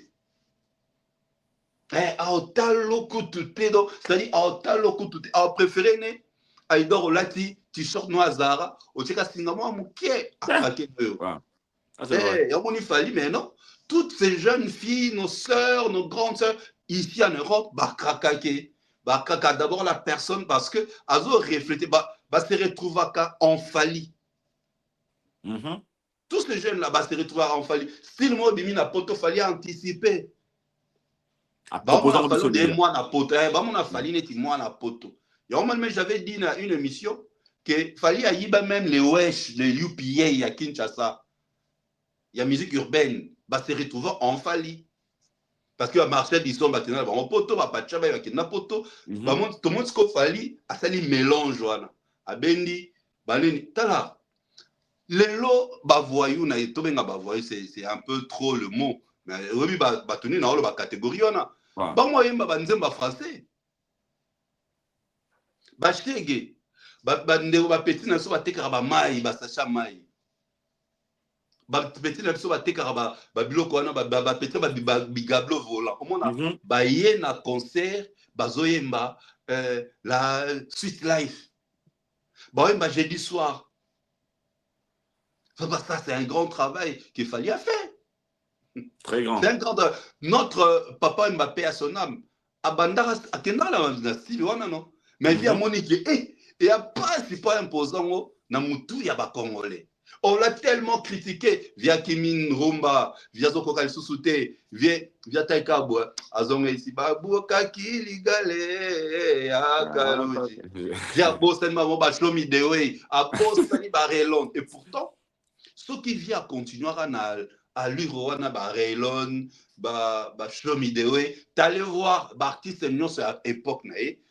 À Otalo Koutoute, donc, c'est-à-dire à Otalo Koutoute. À préféré, né, à Idor Lati, t-shirt noir Zara, au Tchèque, Singapore, Mouké, à craquer. Il y a mon ifali, mais non. Toutes ces jeunes filles, nos sœurs, nos grandes sœurs, ici en Europe, bah, craquer. Bah, d'abord la personne, parce que, à refléter, bah, se retrouver en fali. Tous ces jeunes là-bas se retrouvent en Fali. Si le mot bimi na poto, fallait anticiper. Bah, on a fallu des mois na poto. Bah, on a fallu des mois na poto. J'avais dit dans une émission que fallait ayiba même les wesh, les UPA à Kinshasa. Il y a musique urbaine. Bah, se retrouver en Fali. Parce que Marcel Disson, bah, tenant en poto, bah, Pachaba, bah, na poto. Bah, tout le monde se fallait à ça, les mélanges, voilà. À Bendi, bah, tala. Les lots, bavoyou, c'est un peu trop le mot. Mais oui, batoni na la catégorie ona. Ba moi yemba banzemba français. Ba chege. Ba ndeko ba petit na so ba tekara ba mai, ba sacha mai. Ba petit na so ba tekara ba biloko wana ba petit ba bigablo volant. Omona ba ye na concert, ba zoyemba la Sweet Life. Ba yemba jeudi soir. Ça, c'est un grand travail qu'il fallait faire. Très grand. C'est un grand. Notre papa Mbappé à son âme. À Bandara, à Kendala, non. Mais il y a Monique, et a pas, c'est pas imposant, Namoutou, il y a pas Congolais. On l'a tellement critiqué via Kimin Rumba, via Zoko Kalsusute, via Taikabo, Azonga ici, Babou Kaki Ligale, Akalouji, via Bosen Mamoba Shlomi Dewe, à Bosani Barelon. Et pourtant, ceux qui viennent continuer à l'Uroana, Raylon, Shlomi Dewe, t'allais voir, l'artiste Nyon, c'est à l'époque, et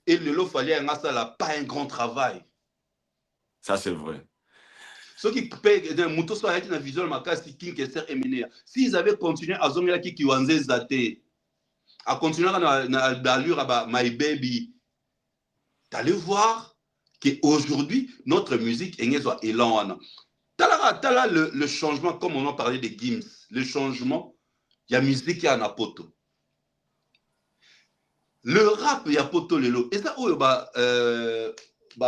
le lot fallait pas un grand travail. Ça, c'est vrai. Ceux qui payent un mouton soit avec une vision de ma case, s'ils avaient continué à zoner qui wanze zate, à continuer à l'allure à My Baby, t'allais voir qu'aujourd'hui, notre musique est élan. T'as le changement, comme on en parlait des Gims, le changement, il y a musique qui est en apoto. Le rap, il y a poto lelo. Et ça,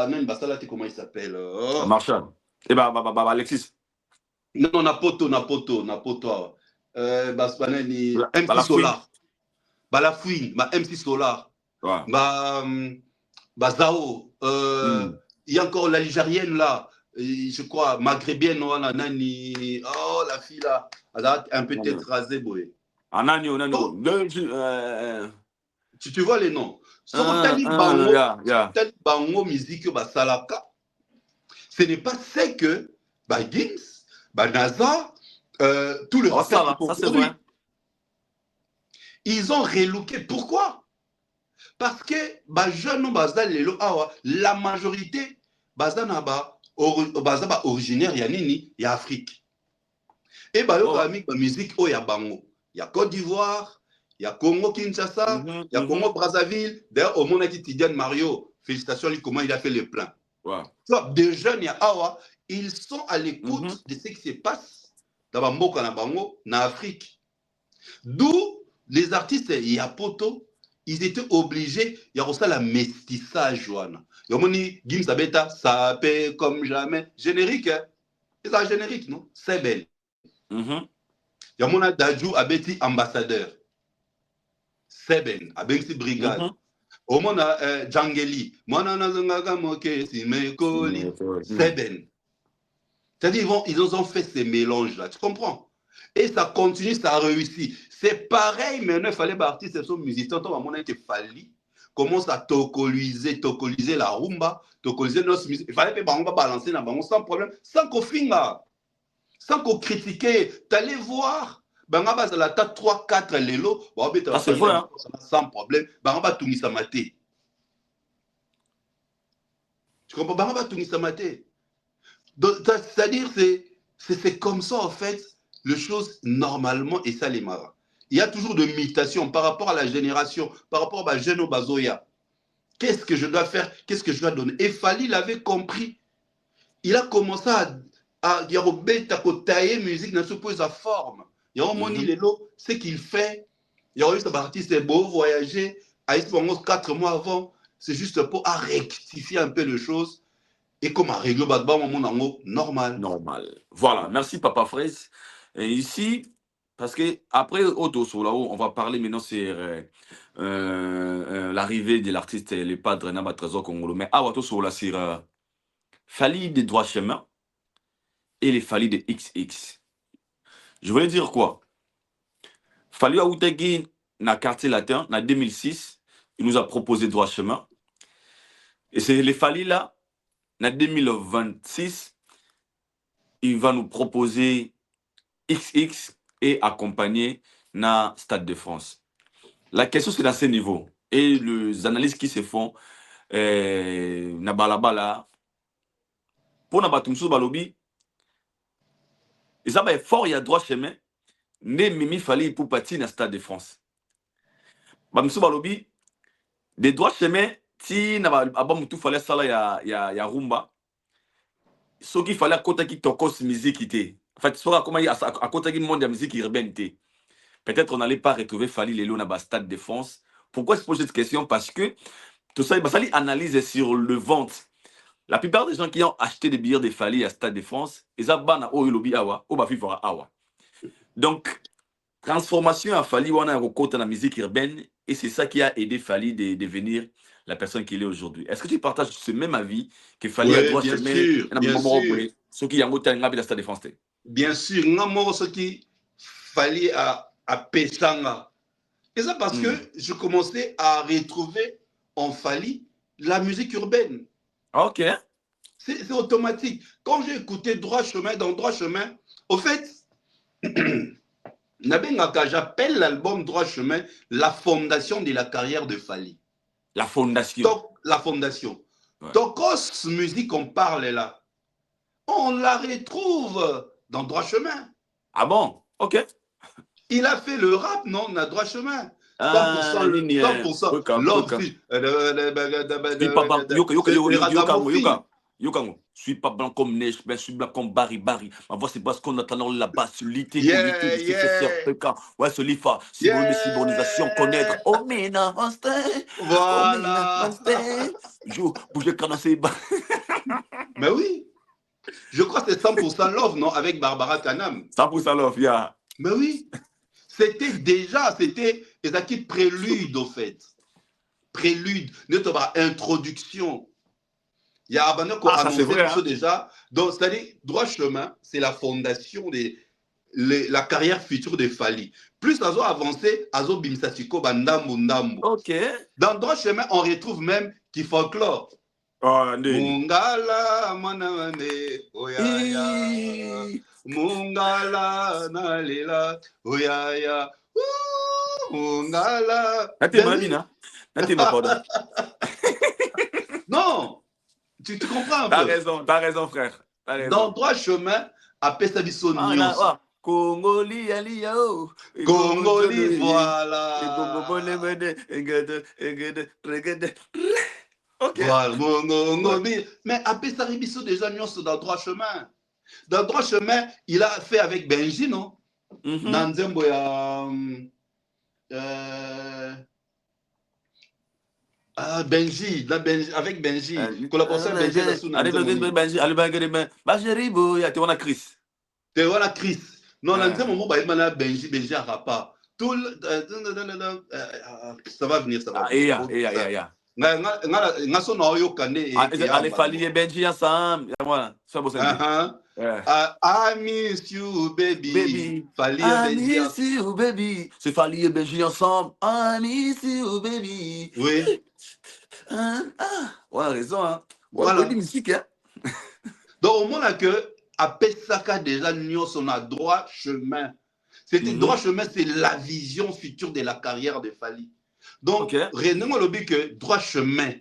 même Basalati, comment il s'appelle Marshall. Et Alexis. Non, Napoto. MC Solar. La Fouine, MC Solar. Zao. Il y a encore l'Algérienne là. Je crois, maghrébine, nani. Oh, la fille là. Elle a un peu écrasée, boy. Tu vois les noms. Bango musique Basalaka. Ce n'est pas ce que Gims, NASA, tout le reste aujourd'hui. Ils ont relooké. Pourquoi? Parce que la majorité originaire il y a Afrique. Et la musique il y a Bango. Il y a Côte d'Ivoire, il y a Congo Kinshasa, il y a Congo Brazzaville. D'ailleurs, au monde qui Tidiane Mario, félicitations à lui, comment il a fait le plein. Des jeunes, ils sont à l'écoute de ce qui se passe dans en Afrique. D'où les artistes, il y a poto, ils étaient obligés, il y a aussi la mestissage. Il y a Gims Abeta, ça paie comme jamais. Générique, c'est un générique, non? C'est belle. Il y a mon Dajou Abeti ambassadeur. C'est belle, Abeti brigade. Au monde Djangeli, Seben. C'est-à-dire ils ont fait ces mélanges-là, tu comprends? Et ça continue, ça réussit. C'est pareil, mais il fallait partir, ce sont musiciens, il fallait commence à tocoliser la rumba, tocoliser notre musique. Il fallait pas balancer dans le sans problème, sans qu'on finisse, sans qu'on critique. Tu allais voir. Bangaba la ta 3 4 lelo c'est vrai, sans problème bangaba tout ça maté Tu comprends? Banga Tungisa Mate. C'est-à-dire, c'est comme ça, en fait, les choses, normalement, et ça, les marins. Il y a toujours de mutation par rapport à la génération, par rapport à Geno Bazoya. Qu'est-ce que je dois faire? Qu'est-ce que je dois donner? Et Fali l'avait compris. Il a commencé à tailler musique dans sa forme. Il y a un ce qu'il fait. Il y a eu cet artiste, c'est beau, voyager. À 4 mois avant, c'est juste pour rectifier un peu les choses. Et comme à régler normal. Normal. Voilà, merci Papa Fraise. Et ici, parce que après on va parler maintenant sur l'arrivée de l'artiste Les Padres Naba Trésor Congolo. Mais sur la sur Fali des droits chemin et les Fali de XX. Je voulais dire quoi? Fali Aoutegi, na quartier latin, en 2006, il nous a proposé droit chemin. Et c'est les Fali là, en 2026, il va nous proposer XX et accompagner na Stade de France. La question c'est dans ce niveau. Et les analyses qui se font, na balabala, pour na batumso balobi, ils ont fort, il y a droit chemin, ne mimi Fali pour partir na Stade de France. Batumso balobi, des droits chemin, si na abam tout fallait ça là, ya rumba. Ce qu'il fallait à côté qui tokos musique était. En fait, soit comment à côté qui monde de musique urbaine. Peut-être on n'allait pas retrouver Fali Lelo dans le Stade de France. Pourquoi je pose cette question? Parce que tout ça, Fali analyse sur le vente. La plupart des gens qui ont acheté des billets de Fali à Stade de France, ils ont ban au lobby awa, au bafi fora awa. Donc transformation à Fali on a un côté dans la musique urbaine et c'est ça qui a aidé Fali de devenir la personne qu'il est aujourd'hui. Est-ce que tu partages ce même avis que Fali a droit bien chemin sûr, bien sûr. Ce qui a monté à la Stade de France? Bien sûr, non, ce qui Fali à Pessanga. Et ça parce que je commençais à retrouver en Fali la musique urbaine. Ok. C'est automatique. Quand j'ai écouté Droit Chemin, dans Droit Chemin, au fait, j'appelle l'album Droit Chemin la fondation de la carrière de Fali. La fondation. Donc, la fondation. Ouais. Donc, Os musique, on parle là. On la retrouve dans Droit Chemin. Ah bon? Ok. Il a fait le rap, non? On a Droit Chemin. 100%. 100%. L'autre fille. Je suis pas blanc comme neige, mais je suis blanc comme Barry. Ma voix c'est parce qu'on attend là-bas sur l'ité. Ouais, ce lifa. Civilisation, connaître. Oh, mais non, voilà. Bouger quand c'est bas. Mais oui. Je crois que c'est 100% Love, non? Avec Barbara Kanam. 100% Love, yeah. Mais oui. C'était les acquis prélude, au fait. Prélude, notre introduction. Il y a Abana qui a annoncé tout ça déjà. Donc, c'est-à-dire, Droit Chemin, c'est la fondation de la carrière future de Fali. Plus Azo avancé, Azo Bimsatiko, Ndambo. Ok. Dans Droit Chemin, on retrouve même qui folklore. Mungala, manamane, oyaya. Mungala, nalela, oyaya. Mungala. Non. Tu comprends un peu? T'as raison, frère. Dans Droit Chemin, après ça, il sonne Congoli, Aliao. Congoli, voilà. Ok. Voilà, mais après ça, il y a déjà nuances dans Droit Chemin. Dans Droit Chemin, il a fait avec Benji, non? Nanzembo, Benji, avec Benji. Collaboration Benji. Allez, Chris. Voilà Chris. Non, dans ce moment, Benji a rapa. Tout ça va venir, ça va venir. Allez, Fali et Benji ensemble. Voilà, ça vous I miss you, baby. Fali I miss you, baby. C'est Fali et Benji ensemble. I miss you, baby. Oui. On a raison, hein. Voilà. Musique, hein. Donc, au moment que à Pessaka déjà nous on a Droit Chemin. C'était Droit Chemin, c'est la vision future de la carrière de Fali. Donc, René Molobi que Droit Chemin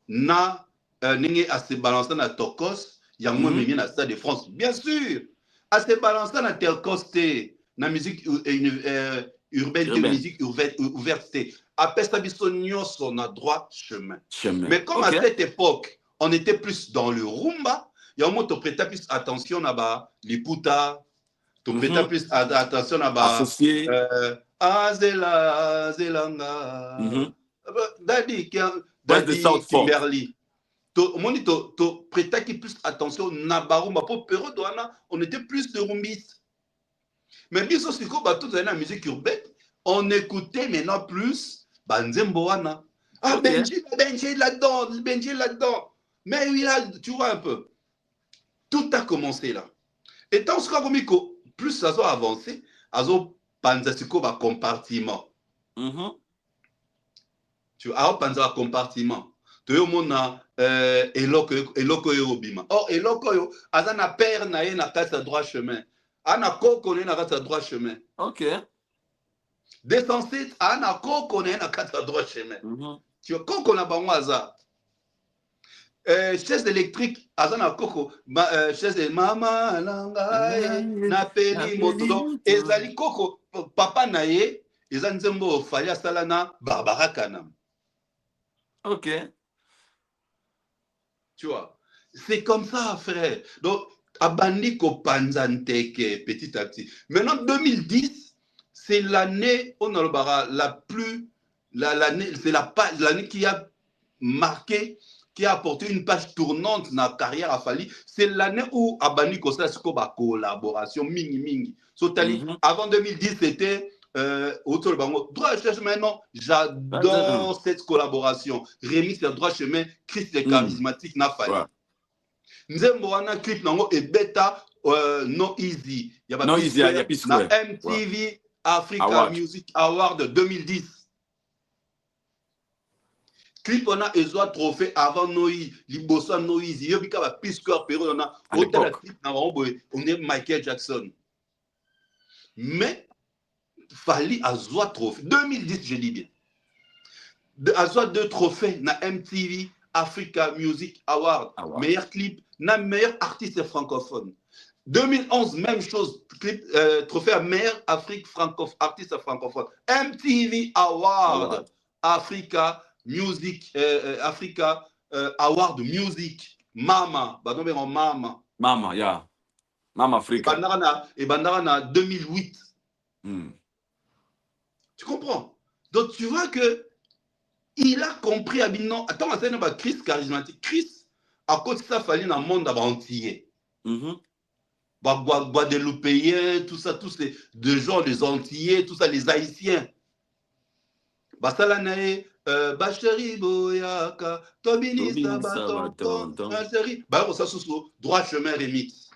n'a Nenge à se balancer dans Tokos, il y a moins même dans Stade de France. Bien sûr, à se balancer dans Tokos, dans musique urbaine, musique ouverte. Après ça, on a droit chemin. Mais comme à cette époque, on était plus dans le rumba, il y a un moment où tu prêtais plus attention à les putas, tu prêtais plus attention à Azela, Zelanga, Daddy Kimberly. Tu prêtais plus attention à Barumba. Pour période, on était plus de rumbistes. Mais bien sûr, si on a la musique urbaine, on écoutait maintenant plus Banzemboana. Ah, Benji là-dedans, Benji là-dedans. Mais oui, là, tu vois un peu. Tout a commencé là. Et tant que plus ça a avancé, azo panzasiko va compartiment. Tu vois, panza compartiment. Tu vois, mon eloko obima. Or, eloko yo, azana père na ye na kasa droit chemin. Ana koko na kasa droit chemin. Ok. 207, ana koko na kasa droit chemin. Tu vois, koko na bango aza. Chaise électrique, azana koko, chaise de mama langaye, na peli moto. Ezali koko, papa na ye, ezan nzembo fali asala na Barbara Kanam. Ok. Tu vois, c'est comme ça, frère. Donc, abandi ko panzanteke petit à petit. Maintenant, 2010, c'est l'année, on a la plus, l'année, c'est l'année qui a marqué, qui a apporté une page tournante dans la carrière à Fali. C'est l'année où abandi ko sa collaboration mingi. So, avant 2010, c'était autour de droit chemin, non, j'adore cette collaboration. Remix de droit chemin, Chris le charismatique n'a pas. Nzembo wana clip nango et beta no easy. Il y a no easy, il y a plus na MTV Africa Music Award 2010. Clip on a ezwa trophée avant Noi, liboso no easy. Yo bika ba plus que période on a autant clip na on est Michael Jackson. Mais Fali azwa trophée 2010 je dis bien. Azwa 2 trophées na MTV Africa Music Award. Meilleur clip, na meilleur artiste francophone. 2011 même chose, clip trophée à meilleur artiste francophone. MTV Award Africa Music Africa Award Music Mama, Mama, yeah. Mama Africa. Et Bandarana 2008. Tu comprends? Donc tu vois que il a compris à non. Attends, c'est un Chris charismatique. Chris, à cause de ça, il fallait dans le monde entier. Guadeloupéens, tout ça, tous les deux gens, les Antillais, tout ça, les Haïtiens. Basalanae, Bacheri Boyaka, Tobini Sabaton, Bacheri. Bah, ça, c'est droit chemin remix.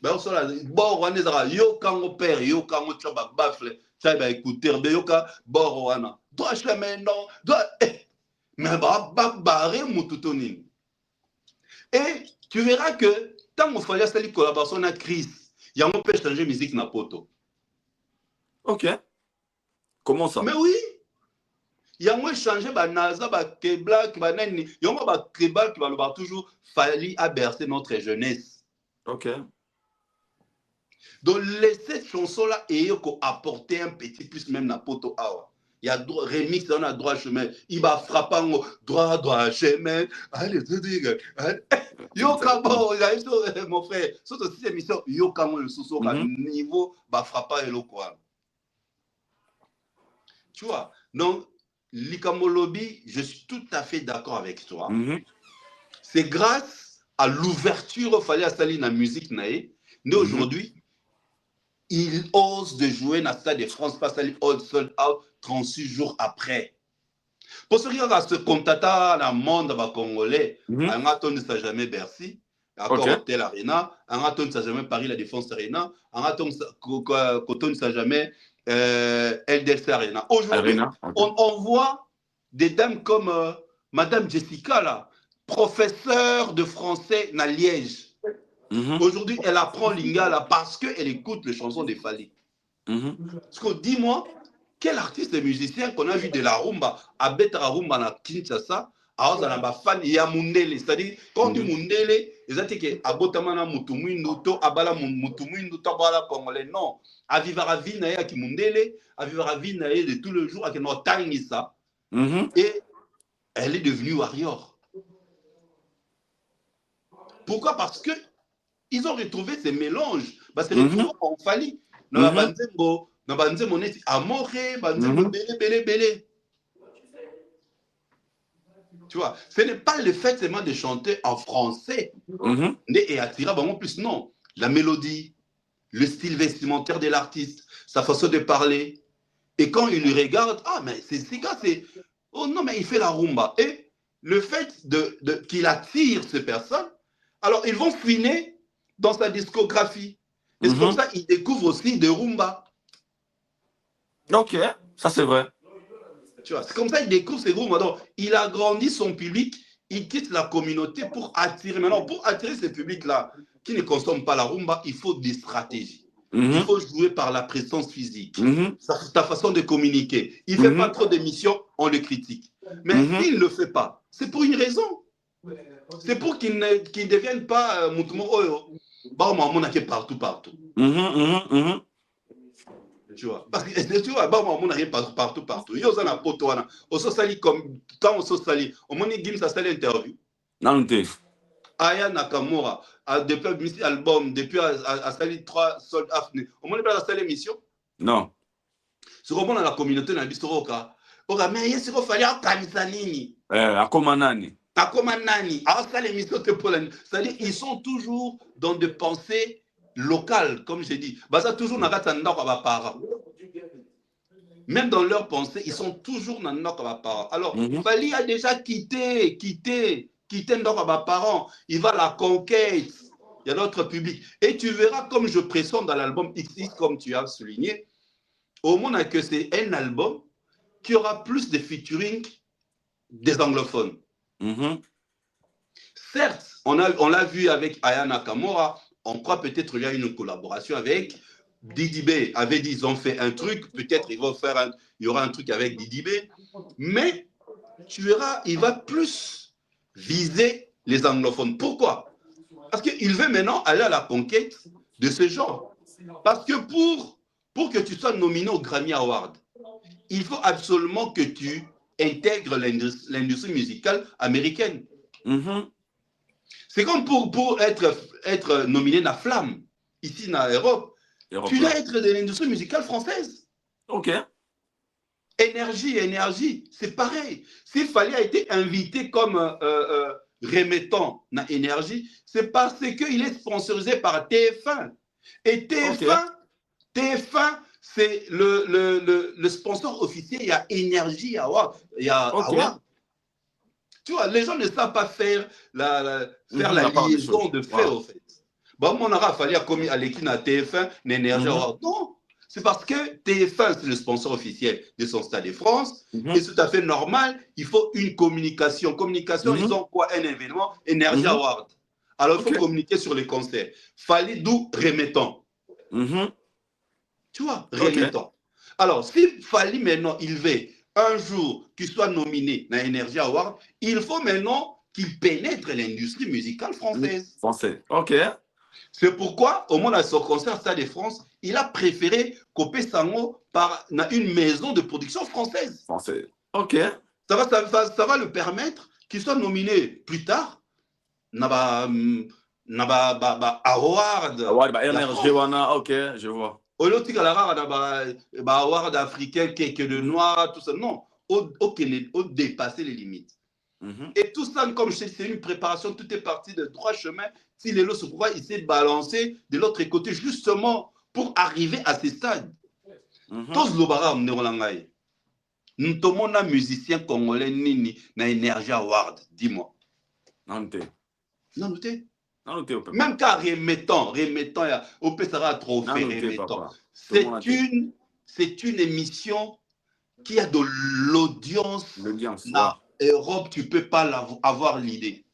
Bah, ça, là, bon, on est là, yo, kango père, yo, kango tchaba, bafle, tchaba, écouter, yoka, bon, wana. Droit chemin, non, droit, mais barré, moutoutoni. Et tu verras que tant qu'il fallait faire une collaboration avec Chris, il y a un peu changer musique na poto. Ok. Comment ça? Mais oui. Il y a un changer ba naza ba kebla qui va nani. Il y a un ba kebla qui va le voir toujours fallu à bercer notre jeunesse. Ok. Donc cette chanson là et apporter un petit plus même na poto awa. Il y a remix on a droit chemin. Il va frapper en droit chemin. Allez, tu dis yo kamo mon frère, surtout si émission yo kamo le sous niveau va frapper et le quoi. Tu vois, donc Likamo Lobby, je suis tout à fait d'accord avec toi. C'est grâce à l'ouverture au fallait installer la musique naé. Mais aujourd'hui, il ose de jouer dans le Stade de France, pas salir sold out 36 jours après. Pour ce qui est ce contata dans le monde congolais, un aton ne s'est jamais Bercy, encore Hotel Arena, un aton ne s'est jamais Paris La Défense Arena, un aton ne s'est jamais LDLC Arena. Aujourd'hui, on voit des dames comme Madame Jessica, là, professeure de français à Liège. Aujourd'hui, elle apprend Lingala parce qu'elle écoute les chansons des Fali. Dis-moi, Quel artiste et musicien qu'on a vu de la rumba, à Betara Rumba na Kinshasa, à Ozanaba fan, il y a Mundele. C'est-à-dire, quand on dit Mundele, ils ont dit que Abotamana Mutumwindu, to Abala Mutumwindu, to Abala Congolais. Non. À Vivara Vina, qui Mundele, à Vivara Vina, de tout le jour, à Kenotangisa. Et elle est devenue warrior. Pourquoi? Parce que ils ont retrouvé ces mélanges. Bah, c'est retrouvé en Fali. Dans la Banzembo, dans la Banzembo, on est amoré, Banzembo, belé. Tu vois, ce n'est pas le fait seulement de chanter en français et attirer vraiment plus. Non, la mélodie, le style vestimentaire de l'artiste, sa façon de parler. Et quand il le regarde, ah, mais c'est gars, c'est. Oh non, mais il fait la rumba. Et le fait qu'il attire ces personnes, alors ils vont finer dans sa discographie. Et c'est comme ça qu'il découvre aussi de rumba. Ok, ça c'est vrai. Tu vois, c'est comme ça qu'il découvre ses rumba. Donc, il agrandit son public, il quitte la communauté pour attirer. Maintenant, pour attirer ces publics-là qui ne consomment pas la rumba, il faut des stratégies. Il faut jouer par la présence physique, ta façon de communiquer. Il ne fait pas trop d'émissions, on le critique. Mais s'il ne le fait pas, c'est pour une raison. C'est pour qu'il ne devienne pas on a partout. Tu vois, parce que tu vois, on a partout. Il y a un pote, on se salit comme quand on se salit. On m'a dit ça sali interview. Non, Aya Nakamura, depuis album, depuis a sali 3 sold afne. On m'a dit pas sali émission. Non. Ce qu'on a la communauté dans l'histoire, mais il y a ce qu'il fallait à Kamisanini. À Komanani. C'est-à-dire ils sont toujours dans des pensées locales, comme j'ai dit. Ça toujours même dans leurs pensées, ils sont toujours dans nos parents. Alors, Fali a déjà quitté nos parents. Il va à la conquête. Il y a d'autres publics. Et tu verras, comme je pressens dans l'album XX, comme tu as souligné, au moins que c'est un album qui aura plus de featuring des anglophones. Certes, on l'a vu avec Aya Nakamura, on croit peut-être qu'il y a une collaboration avec Didi B. Avait dit ils ont fait un truc, peut-être il y aura un truc avec Didi B, mais tu verras, il va plus viser les anglophones. Pourquoi? Parce qu'il veut maintenant aller à la conquête de ce genre. Parce que pour que tu sois nominé au Grammy Award, il faut absolument que tu intègres l'industrie musicale américaine. C'est comme pour être nominé dans Flamme, ici en Europe, tu dois être de l'industrie musicale française. Ok. Énergie, c'est pareil. S'il fallait a été invité comme remettant dans Énergie, c'est parce qu'il est sponsorisé par TF1. Et TF1, c'est le sponsor officiel. Il y a Énergie, il y a Award. Tu vois, les gens ne savent pas faire la liaison de fait, au fait. On aura fallu à l'équipe à TF1, l'énergie. Non, c'est parce que TF1, c'est le sponsor officiel de son Stade de France. Et c'est tout à fait normal. Il faut une communication. Ils ont quoi? Un événement, Énergie Award. Alors, il faut communiquer sur les concerts. Fallait d'où remettant. Tu vois, remettant. Alors, s'il fallait maintenant, il veut un jour qu'il soit nominé dans Energy Award, il faut maintenant qu'il pénètre l'industrie musicale française. Ok. C'est pourquoi, au moment de son concert Stade de France, il a préféré couper Sango par une maison de production française. Ok. Ça va le permettre qu'il soit nominé plus tard. Award. Ok, je vois. Award africain, quelques de noir, tout ça. Non, au dépasser les limites. Et tout ça, comme je sais, c'est une préparation, tout est parti de 3 chemins. Si les lots se pouvaient, il s'est balancé de l'autre côté, justement pour arriver à ces stades. Tous les barres, nous sommes un musicien congolais nini na Energy Award, dis-moi. Non, même quand remettant, on peut savoir trophée remettant. C'est une émission qui a de l'audience. En Europe, tu ne peux pas avoir l'idée.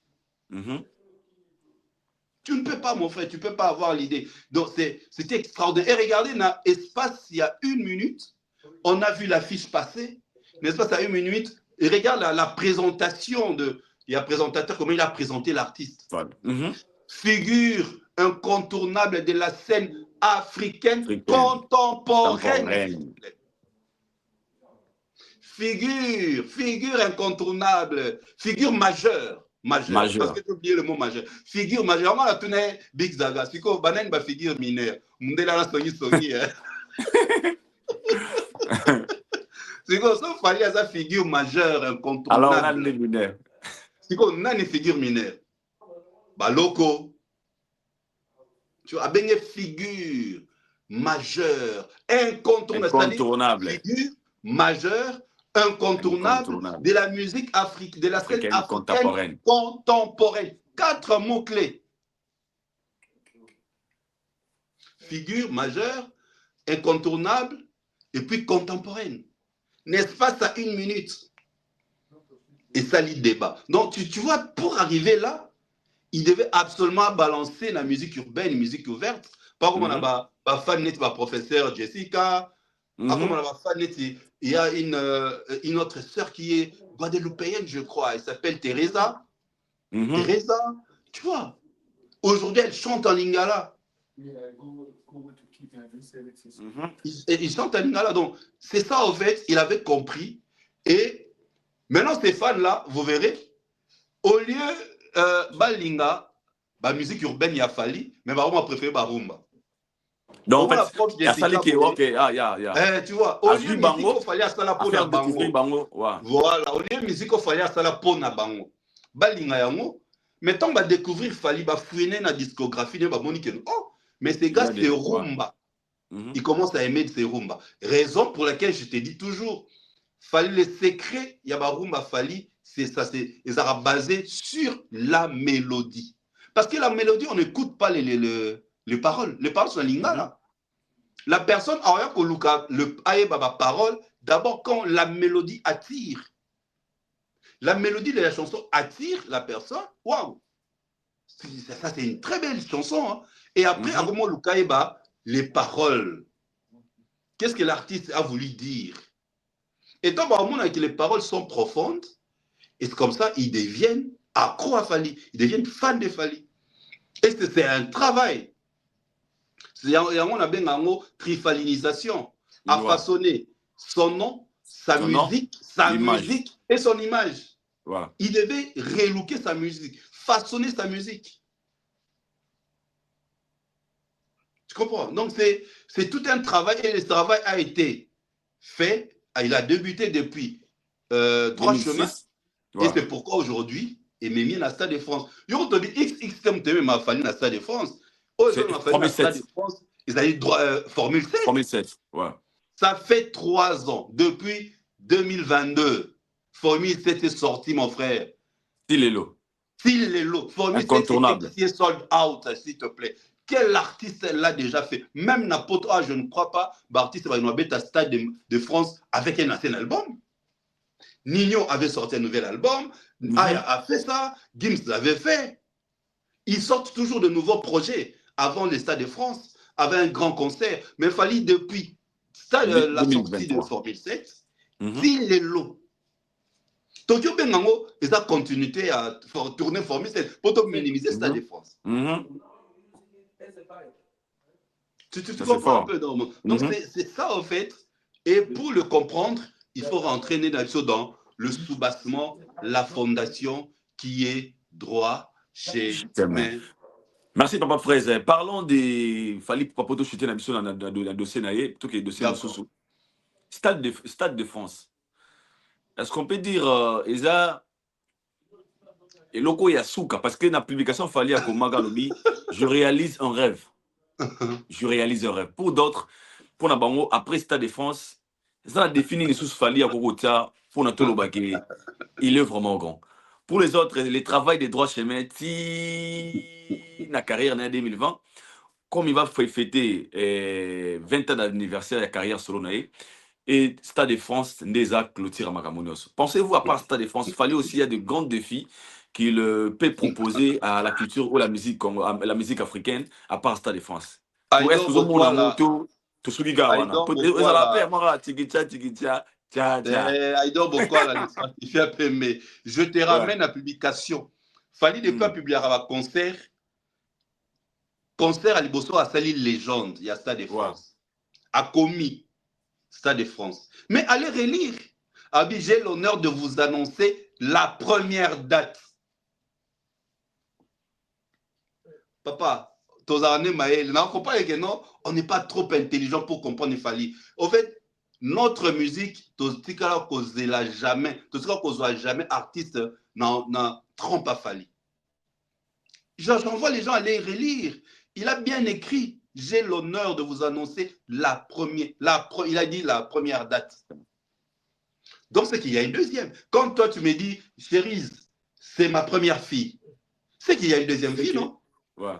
Tu ne peux pas, mon frère, tu ne peux pas avoir l'idée. Donc, c'était extraordinaire. Et regardez, dans l'espace, il y a 1 minute, on a vu l'affiche passer, n'est-ce pas, ça a 1 minute, et regarde la présentation de... Il y a un présentateur, comment il a présenté l'artiste. Voilà. Figure incontournable de la scène africaine contemporaine. Figure incontournable, figure majeure. Parce que tu oublié le mot majeur. Figure majeure. On a tourné Big Zaga. C'est quoi? Banen ba figure mineure. Mundela la songi. C'est quoi? Ça fallait sa figure majeure incontournable. Alors on a les mineurs. C'est quoi? On a une figure mineure. Bah loco. Tu vois, bien une figure majeure, incontournable. Figure majeure, incontournable de la musique africaine, de la scène africaine contemporaine. 4 mots-clés. Figure majeure, incontournable et puis contemporaine. N'est-ce pas ça 1 minute? Et ça lit débat. Donc tu vois, pour arriver là, il devait absolument balancer la musique urbaine, la musique ouverte. Pas comme on a fan net, professeur Jessica. Pas comme on a fan net, il y a une autre sœur qui est guadeloupéenne, je crois. Elle s'appelle Teresa. Teresa, tu vois. Aujourd'hui, elle chante en lingala. Il chante en lingala. Donc, c'est ça, en fait, il avait compris. Et maintenant, ces fans-là, vous verrez, au lieu balinga, ba musique urbaine, il a fallu, mais on a préféré Barumba. Donc, en fait, il y a ça qui est ok. Tu vois, au lieu de musique, il fallait à ça la peau na bango. Voilà, au lieu de musique, il fallait à ça la peau na bango. Balinga yango, mais tant va découvrir, il fallait fouiner la discographie de Monique. Oh, mais ces gars, c'est rumba. Ils commencent à aimer ces rumba. Raison pour laquelle je te dis toujours, fallait les secrets, il y a rumba, fallait. C'est ça, ils sont basés sur la mélodie. Parce que la mélodie, on n'écoute pas les paroles. Les paroles sont en lingala. La personne a rien le parole, d'abord quand la mélodie attire. La mélodie de la chanson attire la personne. Waouh! Ça, c'est une très belle chanson. Hein? Et après, à comment les paroles. Qu'est-ce que l'artiste a voulu dire? Et donc, avec les paroles sont profondes. Et c'est comme ça, ils deviennent accros à Fally. Ils deviennent fans de Fally. Et c'est un travail. On a bien une trifalinisation. À façonner son nom, sa musique et son image. Voilà. Il devait relooker sa musique, façonner sa musique. Tu comprends? Donc, c'est tout un travail. Et le travail a été fait. Il a débuté depuis Droit Chemin. Voilà. Et c'est pourquoi aujourd'hui, il m'a mis dans le Stade de France. Je te dis, XXM m'a fallu dans le Stade de France. Formule 7. Ils ont eu Formule 7. Formule 7, ouais. Ça fait 3 ans, depuis 2022. Formule 7 est sorti, mon frère. S'il est lot. Formule 7 est sold out, s'il te plaît. Quel artiste l'a déjà fait? Même n'importe quoi, je ne crois pas, l'artiste va nous mettre à Stade de France avec un ancien album. Nino avait sorti un nouvel album, Aya a fait ça, Gims l'avait fait. Ils sortent toujours de nouveaux projets avant le Stade de France, avec un grand concert. Mais il fallait depuis la sortie de Formule 7, s'il est lot. Tokyo Bengango, ils ont continué à tourner Formule 7 pour minimiser le Stade de France. Tu comprends un peu, donc c'est ça en fait. Et pour le comprendre, il faut rentrer dans le soubassement, la fondation qui est droit chez Chemin. Merci Papa Fraise. Parlons des Fally Papoto chuter dans le dossier naïe, plutôt que le dossier de Soussou. Stade de France. Est-ce qu'on peut dire Eza et Loko Yasuka, parce que dans la publication Fally à Komagalobi, je réalise un rêve. Pour d'autres, pour Nabango, après Stade de France, ça a défini les sous Fally à Kokota pour notre Lobaki. Il est vraiment grand. Pour les autres, le travail des droits chemin, la carrière en 2020, comme il va fêter 20 ans d'anniversaire de la carrière solo naïe, et Stade de France, Neza clôture à Makamonos. Pensez-vous, à part Stade de France, Fally aussi, il y a de grands défis qu'il peut proposer à la culture ou la musique africaine, à part Stade de France. Est-ce que vous avez Tosuki Gawana. Aïdon Ils ont la paix, Bokwala. moi, tigitia, tigitia, tia, tia. Aïdon Bokwala, le certifié un peu, mais je te ramène à publication. Fallait de pas publier à concert. Concert à Liboso à Sali Légende, il y a Stade de France. A commis Stade de France. Mais allez relire. Abi, j'ai l'honneur de vous annoncer la première date. Papa, on n'est pas trop intelligent pour comprendre les Fali. En fait, notre musique, jamais artiste n'en trompe pas Fali. J'envoie les gens aller relire. Il a bien écrit. J'ai l'honneur de vous annoncer la première. Il a dit la première date. Donc, c'est qu'il y a une deuxième. Quand toi, tu me dis, Chérise, c'est ma première fille, c'est qu'il y a une deuxième fille, non? Ouais.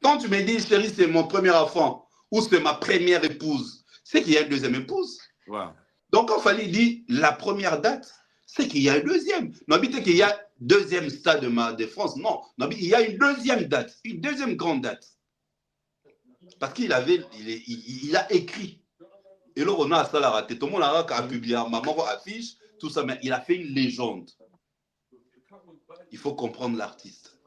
Quand tu me dis, Chérise, c'est mon premier enfant, ou c'est ma première épouse, c'est qu'il y a une deuxième épouse. Ouais. Donc, quand Fali dit la première date, c'est qu'il y a une deuxième. Non, mais qu'il y a deuxième stade de France. Non, il y a une deuxième date, une deuxième grande date. Parce qu'il a écrit. Et là, on a ça la raté. Tout le monde a publié, maman affiche, tout ça, mais il a fait une légende. Il faut comprendre l'artiste.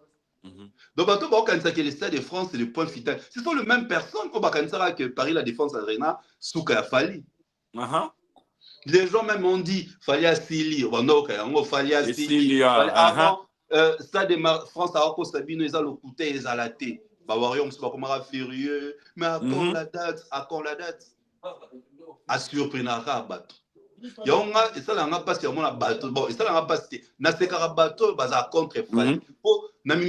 Donc, quand les Stades de France, c'est le point final. Ce sont les mêmes personnes que Paris La Défense Arena, Souka Fali. Les gens même ont dit, Fali Asili, Fali Asili, avant, Stade de France, à Sabino, ils ont le côté, ils ont la tête. On se va furieux, mais à quand la date? À surprendre à bateau. Yonga et ça n'a pas si on a bateau. Bon, et ça n'a pas si na sekara bateau baza contre Fali. Oh, na mi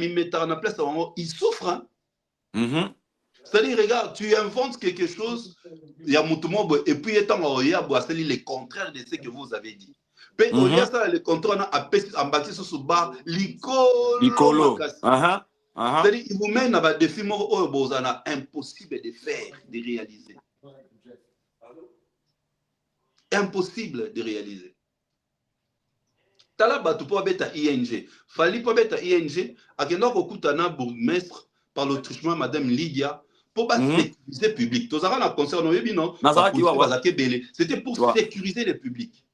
mettre na place il souffre. C'est-à-dire, regarde, tu inventes quelque chose, il y a moutoumon et puis étant c'est le contraire de ce que vous avez dit. Puis au lieu ça le contraire a bâti sur ce bar l'icolo. C'est-à-dire, il vous mène à des films impossible de faire, de réaliser. Impossible de réaliser. Tala batu po beta ING. Fali po beta ING, akenda ko kutana bourgmestre par le truchement madame Lydia pour sécuriser le public. C'était pour sécuriser le public.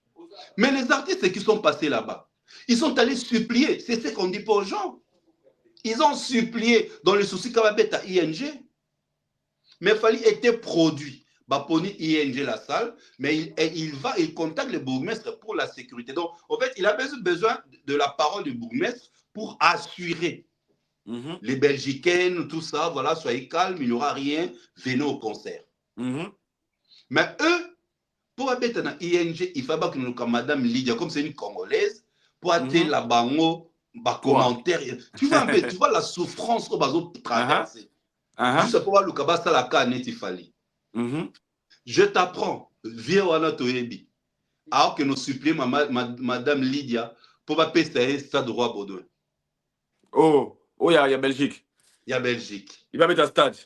Mais les artistes qui sont passés là-bas, ils sont allés supplier. C'est ce qu'on dit pas aux gens. Ils ont supplié dans le souci qu'il y a ING. Mais Fali était produit. Baponi ING la salle, mais il contacte le bourgmestre pour la sécurité. Donc, en fait, il a besoin de la parole du bourgmestre pour assurer les Belgicaines, tout ça, voilà, soyez calmes, il n'y aura rien, venez au concert. Mais eux, pour habiter dans ING, il faut que Madame Lydia, comme c'est une Congolaise, pour atteindre la bango, commentaire. Tu vois un peu, tu vois la souffrance qu'on va traverser. Juste pour voir le cabas la canne, il fallait. Je t'apprends, viens au Anatoébi, alors que nous supplions Madame Lydia pour pas payer stade roi Baudouin. Oh, il y a Belgique. Il y a Belgique. Il va mettre un stade.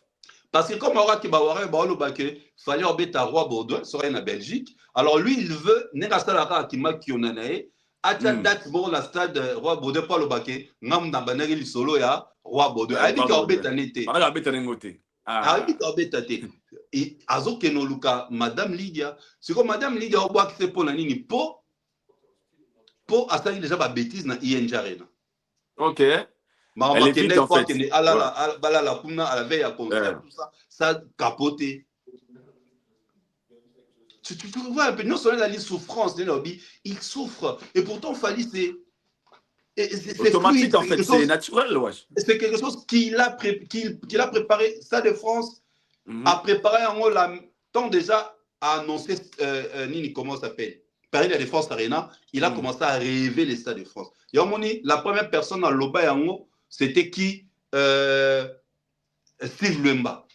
Parce que comme aura qui va voir il fallait embêter roi Baudouin, serait en Belgique. Alors lui, il veut, n'est-ce pas qui m'a qui on a né, à date bon la stade roi Baudouin pour le baquet, n'am n'a pas le solo ya roi Baudouin. Il dit qu'il embête en été. Il embête en été. Ah, il dit qu'il embête en été. Et azo que nous luka Madame Lydia, c'est comme Madame Lydia au bois qui c'est pour la nini pour à ça il déjà pas bêtise dans ING Arena. Ok. Elle est vite en fait. À la veille à concert, tout ça, ça capoté. Tu vois un peu, non seulement la souffrance, il souffre. Et pourtant, Fali, c'est automatique en fait, c'est naturel. Ouais. C'est quelque chose qu'il a préparé. Stade de France a préparé en la temps déjà à annoncer Nini, comment ça s'appelle Paris La Défense Arena. Il a commencé à rêver les Stades de France. Et la première personne à Loba et en c'était qui Steve Lumba.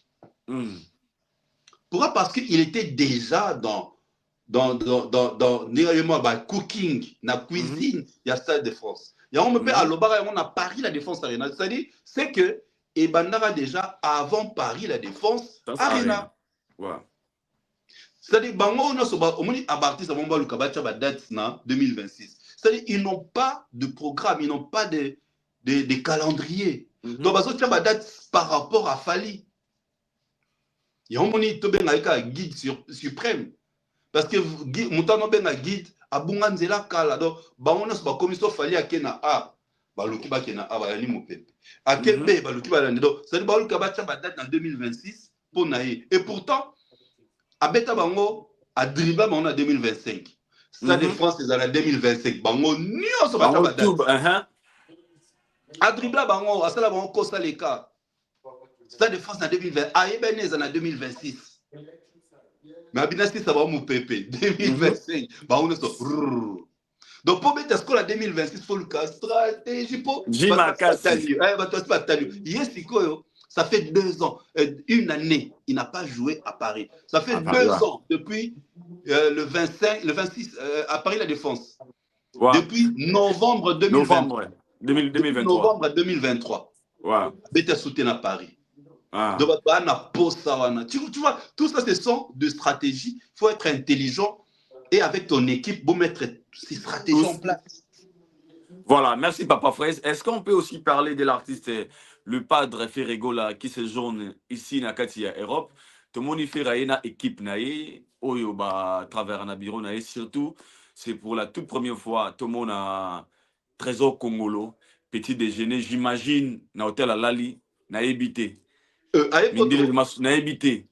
Pourquoi? Parce qu'il était déjà dans cooking, dans cuisine, il y a Stade de France. Et on me fait à Loba et on a Paris La Défense Arena. C'est-à-dire, c'est que Ebandara déjà avant Paris La Défense Arena. Ouais. C'est-à-dire, on a bâti ça, on va le date 2026. C'est-à-dire, ils n'ont pas de programme, ils n'ont pas de calendrier. Donc, tu as date par rapport à Fali. Il y a un moni to benga eka guide suprême parce que mutano benga guide abunga nzela kala donc bango so ba commission fali akena a baluki bakena a ba ni mopepe akebe baluki ba donc ça dit baluki ba tcha ba date en 2026 pour naïe et pourtant abeta bango a dribla bango en 2025 ça de France c'est en 2025 bango nyonso ba tcha ba date a dribla bango asala bango kosa les cas Stade de France en 2020, Aïbenez en 2026. Mais Abinasti, ça va mon pépé. 2025. Donc, pour mettre ce qu'on a 2026, il faut le cas. Stratégie pour. Ça fait 2 ans, une année, il n'a pas joué à Paris. Ça fait 2 ans depuis le 26 à Paris La Défense. Depuis novembre 2023. Novembre 2023. Bête soutien à Paris. Tu vois, tout ça, ce sont des stratégies. Il faut être intelligent et avec ton équipe, pour mettre ces stratégies en place. Voilà, merci Papa Fraise. Est-ce qu'on peut aussi parler de l'artiste, le padre Ferrego, là, qui séjourne ici à Katia Europe? Tout le monde fait une équipe, Oyo, à travers un bureau, surtout, c'est pour la toute première fois, tout le monde a Trésor Congolo, petit déjeuner, j'imagine, dans l'hôtel à Lali, n'a habité. N'a habité.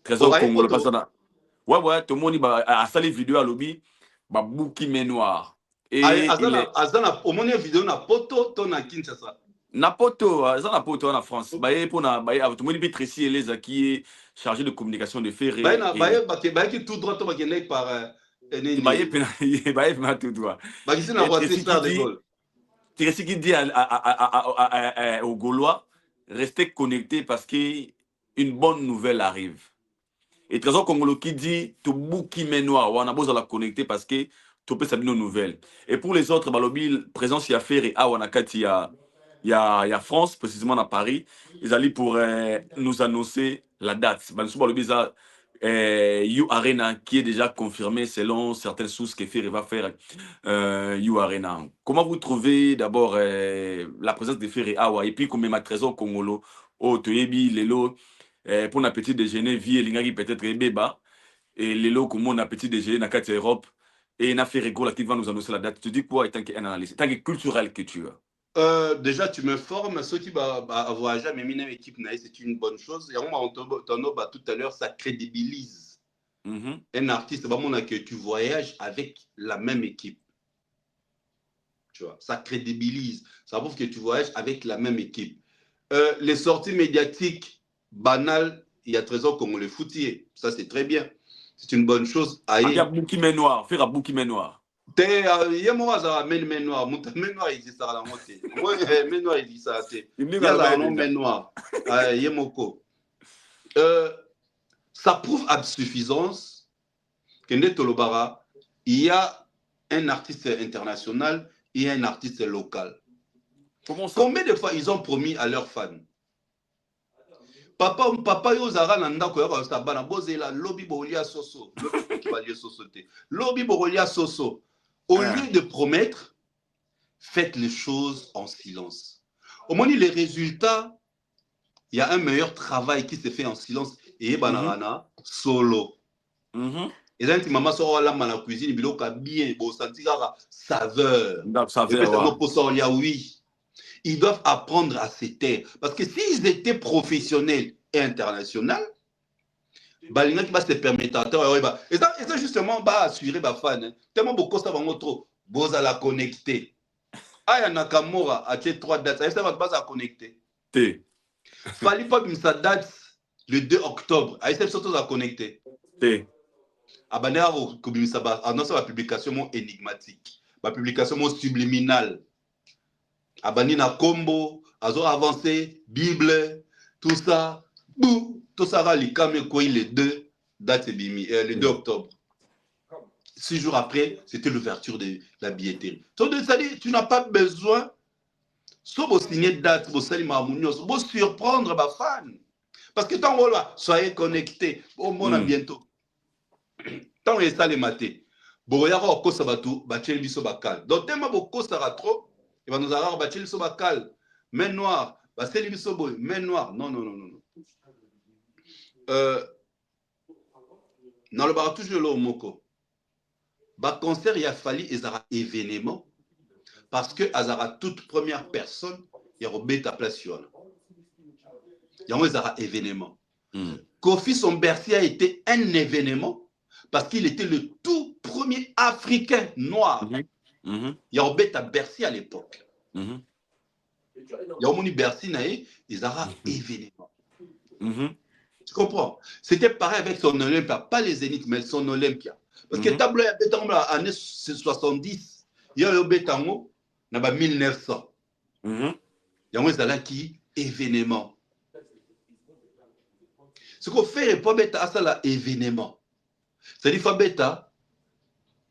Trésor Congolo, pas ça. Ouais, tout le monde a salé vidéo à lobby, bouki noir. Et au moins une vidéo na poto to na Kinshasa. Na poto en France. Tout le monde est très si les qui est chargé de communication de Ferré. Qui tout droit to par tout droit. Qui dit aux Gaulois, restez connectés parce qu'une bonne nouvelle arrive. Et Trésor Congolo qui dit tout bouki noir, on a besoin de la connecter parce que tout peut savoir nos nouvelles. Et pour les autres, balobi présence il y a Ferré à Wanakati, il y a France, précisément à Paris. Ils allaient pour nous annoncer la date. Balobi You Arena qui est déjà confirmé selon certaines sources que Ferré va faire You Arena. Comment vous trouvez d'abord la présence de Ferré Awa et puis comme ma Trésor Congolo au Toyebi Lelo pour un petit déjeuner vie Lingagi peut-être Beba et Lelo comme on a petit déjeuner dans Katia Europe et n'a fait Ferrego qui va nous annoncer la date. Tu dis quoi en tant qu'analyste, tant que culturel que tu as? Déjà, tu me formes. Ceux qui vont voyager, mais une équipe, c'est une bonne chose. Et on tout à l'heure, ça crédibilise. Un artiste, que tu voyages avec la même équipe. Tu vois, ça crédibilise. Ça prouve que tu voyages avec la même équipe. Les sorties médiatiques banales, il y a Trésor comme on le foutier. Ça, c'est très bien. C'est une bonne chose. Il y a Bouki Noir, faire un Bouki Noir. Il y a moi ça men noir il dit ça la moitié moi men noir il dit ça c'est il y a un men noir yemoko ça prouve à suffisance que Netolobara il y a un artiste international et un artiste local. Combien de fois ils ont promis à leurs fans papa yozara nanda ko ya sa bana bozela lobby bolia soso lobby bolia soso. Au lieu de promettre, faites les choses en silence. Au moins, les résultats, il y a un meilleur travail qui se fait en silence. Et banana solo. Et là, maman sort là dans la cuisine, il a bien, bon, saveur. Oui. Ils doivent apprendre à se taire. Parce que s'ils étaient professionnels et internationaux, Balinga qui va se permettre et ça justement va assurer les fans tellement beaucoup ça va trop boza la connecter aya Nakamura a 3 dates ça va pas à connecter fallait pas que ça date le 2 octobre a ça surtout à connecter abanero comme ça va annoncer la publication énigmatique la publication subliminale abani na combo azo avancé bible tout ça tout ça va le 2 date le 2 octobre. 6 jours après, c'était l'ouverture de la billetterie. Tu n'as pas besoin, soit de signer date, de surprendre les fans. Parce que tant que soyez connectés, au moins bientôt. Tant que ça les maté, boya ko ko sabatu bachel biso bakal. Donc tellement beaucoup ça trop, il va nous avoir bachel biso bakal, main noire, bachel biso boy, main noire. Non. dans le bar toujours le moko. Bah concert il a fallu ezara événement parce que azara toute première personne il y a Robert à place sur. Il y a ezara événement. Kofi son Bercy a été un événement parce qu'il était le tout premier Africain noir. Il y a Robert à Bercy à l'époque. Il y a Omoni Bercy naé ezara événement. Tu comprends? C'était pareil avec son Olympia, pas les Zénith, mais son Olympia. Parce que tableau il y a en années 70, il y a eu bétango, il y a 1900. Il y a qui événement. Ce qu'on fait, c'est pas bêta à ça là événement. C'est-à-dire faut bêta.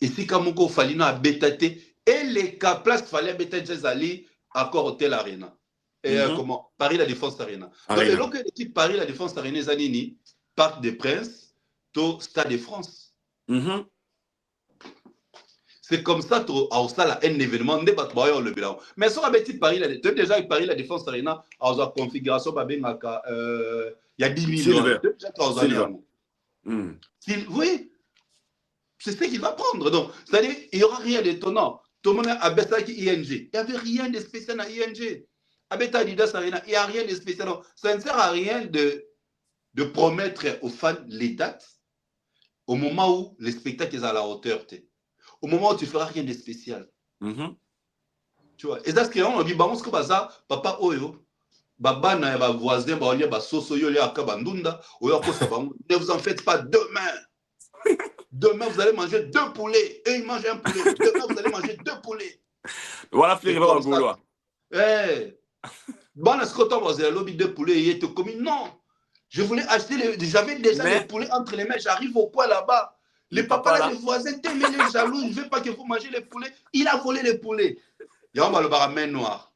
Et si comme on fallait na bêtaté et les cas place fallait bêta Jazali accord Hôtel Arena. Et comment Paris la Défense Arena. Donc et donc l'équipe Paris la Défense Arena Zanini, Parc des Princes, to Stade de France. C'est comme ça tu as ça un événement de battre le bilan. Mais sur la bêtise Paris la déjà Paris la Défense Arena a sa configuration ba bengaka il y a 10 millions. Oui. C'est ce qu'il va prendre. Donc, c'est-à-dire il n'y aura rien d'étonnant. Tout le monde a baissé ING. Il n'y avait rien de spécial à ING. Avec Adidas Arena, il n'y a rien de spécial. Ça ne sert à rien de promettre aux fans les dates au moment où le spectacle est à la hauteur. Au moment où tu ne feras rien de spécial. Tu vois. Et c'est ce qu'on a dit, papa Oyo, Baba na ba voisin, ba soso yo ya kabandunda, ne vous en faites pas demain. Demain, vous allez manger 2 poulets. Et ils mangent un poulet. Demain, vous allez manger 2 poulets. Voilà, Flair, il va au boulot. Eh, bon, est-ce que tu as lobby 2 poulets et te commis? Non. Je voulais acheter, j'avais déjà les poulets entre les mains. J'arrive au coin là-bas. Les papas, là, les voisins, t'es mêlé jaloux. Il ne veut pas que vous mangez les poulets. Il a volé les poulets. Il y a le bar à main noire.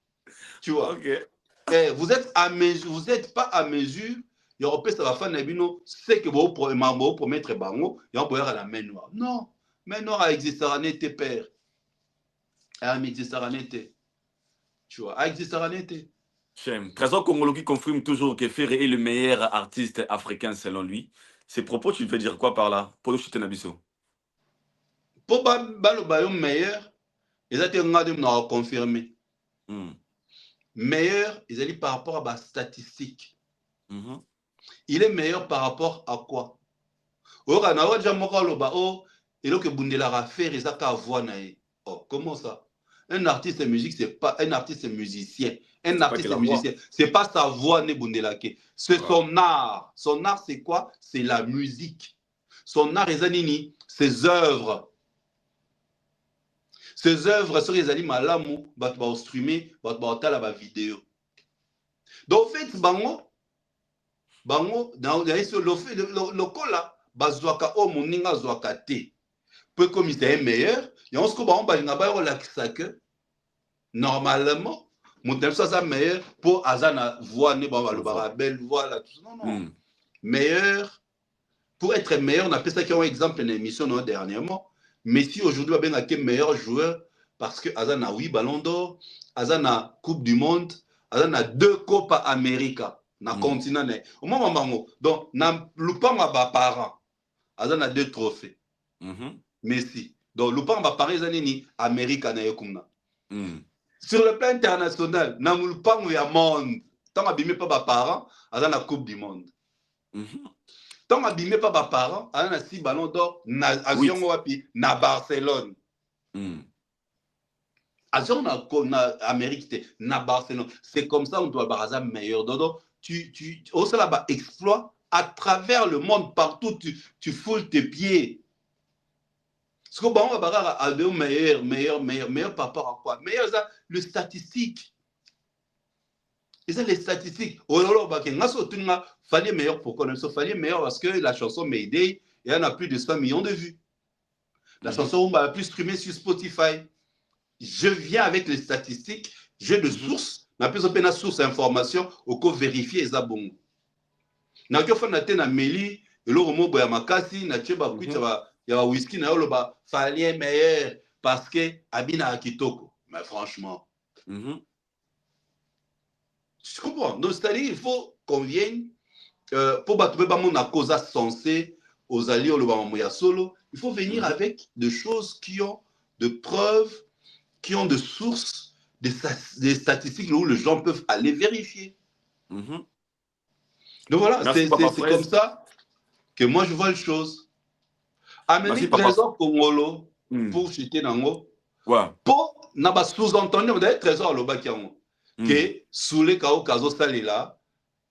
Tu vois. Okay. Eh, vous n'êtes pas à mesure. Il y a ça va faire Nebino, c'est que vous promettre bango, il y a la main noire. Non, main noire existera n'était père. Elle existera n'était. Tu vois, elle existera n'était. Trésor Congolo qui confirme toujours que Ferré est le meilleur artiste africain selon lui. Ces propos, tu veux dire quoi par là? Pour le chuter Nabiso. Pour le baillon meilleur, ils ont confirmé. Meilleur, ils ont dit par rapport à la statistique. Il est meilleur par rapport à quoi? Comment ça? Un artiste de musique, c'est pas un artiste musicien. Un artiste musicien, c'est pas sa voix né bundelake. C'est son art. Son art, c'est quoi? C'est la musique. Son art, ses œuvres. Ses œuvres sur les animaux malamu, va streamer, va vidéo. Donc, en fait, bango, dans le cola, bazwaka o moninga zwaka te. Peu comme il est meilleur, et on se comprend que normalement, mon thème soit meilleur pour Azana voix ne ba belle voix là tout non non. Meilleur pour être meilleur, on appelle ça qui ont exemple une émission dernièrement. Messi aujourd'hui va bien être meilleur joueur parce que Azana 8 ballons d'or, Azana Coupe du monde, Azana 2 Copa América. Na continent au moment bango donc na lupanga ba parents azana 2 trophées Messi donc lupanga ba parents zanini America na yekumna sur le plan international na lupanga ya monde tant abimé pas ba parents azana coupe du monde tant abimé pas ba parents azana 6 ballons d'or na avion wapi na Barcelone avion na Amérique na Barcelone c'est comme ça on doit baraza meilleur dodo. Tu exploit à travers le monde, partout, tu foules tes pieds. Ce qu'on va meilleur par rapport à quoi? Meilleur, ça, le statistique. Et ça, les statistiques. Fallait meilleur pour qu'on se fallait meilleur parce que la chanson Mayday, il y en a plus de 100 millions de vues. La chanson a plus streamé sur Spotify. Je viens avec les statistiques, j'ai de sources. Na plus open source information au ko vérifier eza bongo na ko fa na te na meli eloko mo boya makasi na cheba kuita ba ya whisky na yolo ba fallait meilleur parce que abina kitoko mais franchement tu comprends donc c'est-à-dire il faut qu'on vienne pour battre mon cause sensé aux alliés au Lobamamoya solo, il faut venir avec des choses qui ont de preuves, qui ont de sources, des statistiques où les gens peuvent aller vérifier. Donc voilà, c'est comme ça que moi je vois les choses. Amener Trésor Congolo pour citer Nango, pour n'a sous-entendu, d'ailleurs Trésor Lobakiango, que sous les Kao Kazo Salila,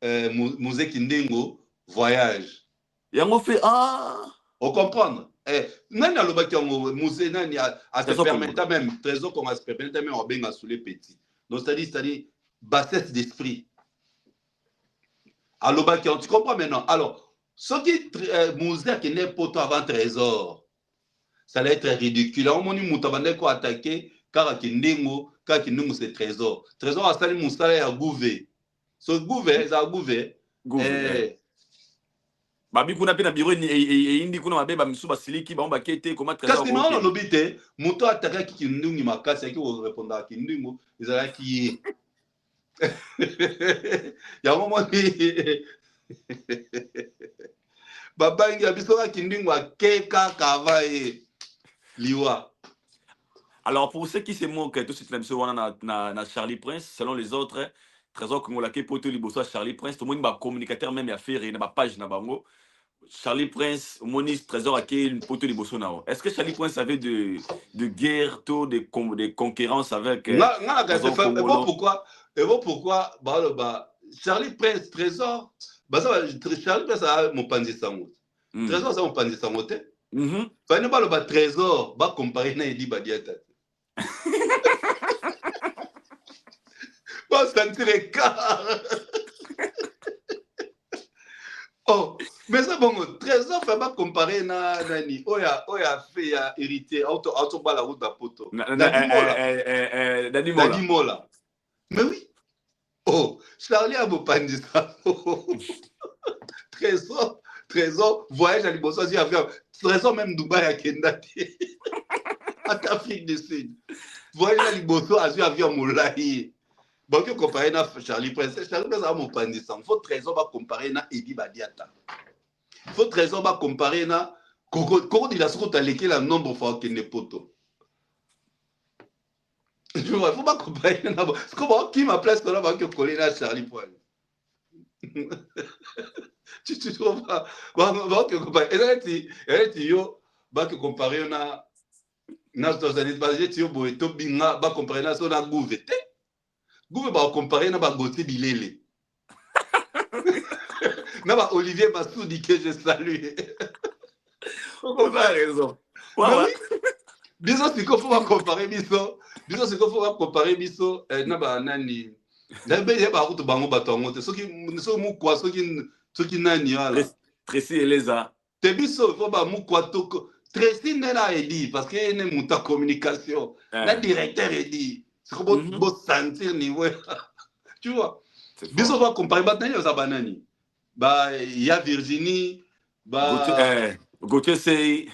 Musée Kindengo, voyage. Yango fait On comprend. Nani Lobakiango, Musée Nani a se permettre même, Trésor qu'on a se permettre même, on a sous les petits. Donc c'est-à-dire, bassesse d'esprit. Alobakiango, tu comprends maintenant? Alors, ce qui Musée qui n'est pas avant Trésor, ça allait être ridicule. On m'a dit que attaquer car Kindingo c'est Trésor. Trésor a sali Moussala et a gouvé. Ce gouvé, ça a gouvé. Babi kuna pe na bureau et indi kuna mabe ba misuba siliki ba omba kete comment Trésor. Parce que non lobité, muto attaquer Kindingo makasi qui répondre à Kindingo, ils allaient qui ya un moment babangi abisoka Kindingo akeka kavaye. Liwa. Alors, pour ceux qui se moquent, tout de suite, na Charlie Prince, selon les autres, Trésor Congolais, poto liboso Charlie Prince, tout le monde va communicateur même a fait na page na bango. Charlie Prince, moni Trésor a une poto liboso nao. Est-ce que Charlie Prince avait de guerre, de concurrence avec et pourquoi Charlie Prince Trésor, Charlie Prince a mon panzi sango. Trésor ça mon panzi sango te. Fane ba le Trésor ba comparer na Edi Badiata. Ba sentir écart. Oh, mais c'est bon, Trésor fait pas comparer na nani. Oya fait ya hérité auto ba la route da poto. Dadi Mola. Mais oui. Oh, Charlie a beau pandi ça. Trésor voyage à Liboso à faire Trésor même Dubaï à Kendati à Afrique du Sud voyage à Liboso à avion Moulaï bon que comparer na Charlie Prince a mon pandisant faut Trésor va comparer na Edi Badiata faut Trésor va comparer na Koko il a ce qu'on a léqué la nombre fois qu'il n'est poto tu vois faut pas comparer na comment qui m'a place là va que coller na Charlie Prince tu trouves pas que comparer et là yo ba que comparer na tozali pas je tio boy to binga ba comparer na so na gouvete gouve ba comparer na ba goté bilele na ba Olivier Massoudi que je salue on a raison biso siko faut comparer biso siko faut comparer biso na ba nani na be ba route bango batongo te soki mu kwa soki nani wala Tracy Eleza te biso faut ba mu kwa toko Tracy nena edi parce que ne muta communication na directeur edi c'est comme beau sentir niveau tu vois biso va comparer ba nani za banani ba ya Virginie ba Gauthier Sey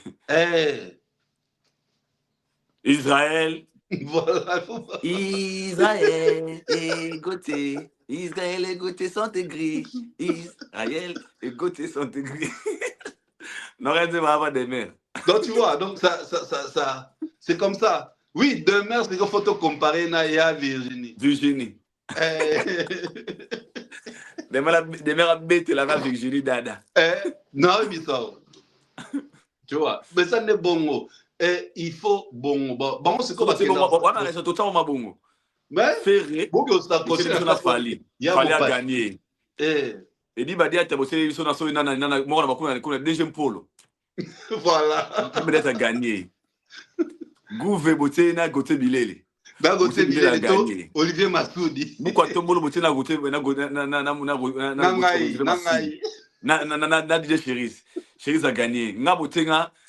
Israël. Voilà. Israël et Gauthier. Israël et Gauthier sont aigris. Israël et Gauthier sont aigris. Non, rien de avoir des mères. Donc, tu vois, donc ça c'est comme ça. Oui, deux mères, c'est qu'il faut te comparer à Virginie. Virginie. Des mères à bête, la Virginie Dada. Non, mais ça. Tu vois, mais ça n'est bon. Et il faut bon c'est comme bon mais ferré fallait gagner et dit badia tu bosser sur na so na mo na kuna deuxième polo voilà peut être gagner gouve boté na goté bilele ba goté bilele Olivier Massoudi beaucoup tombolo boté na goté na DJ Cherise a gagné nga boté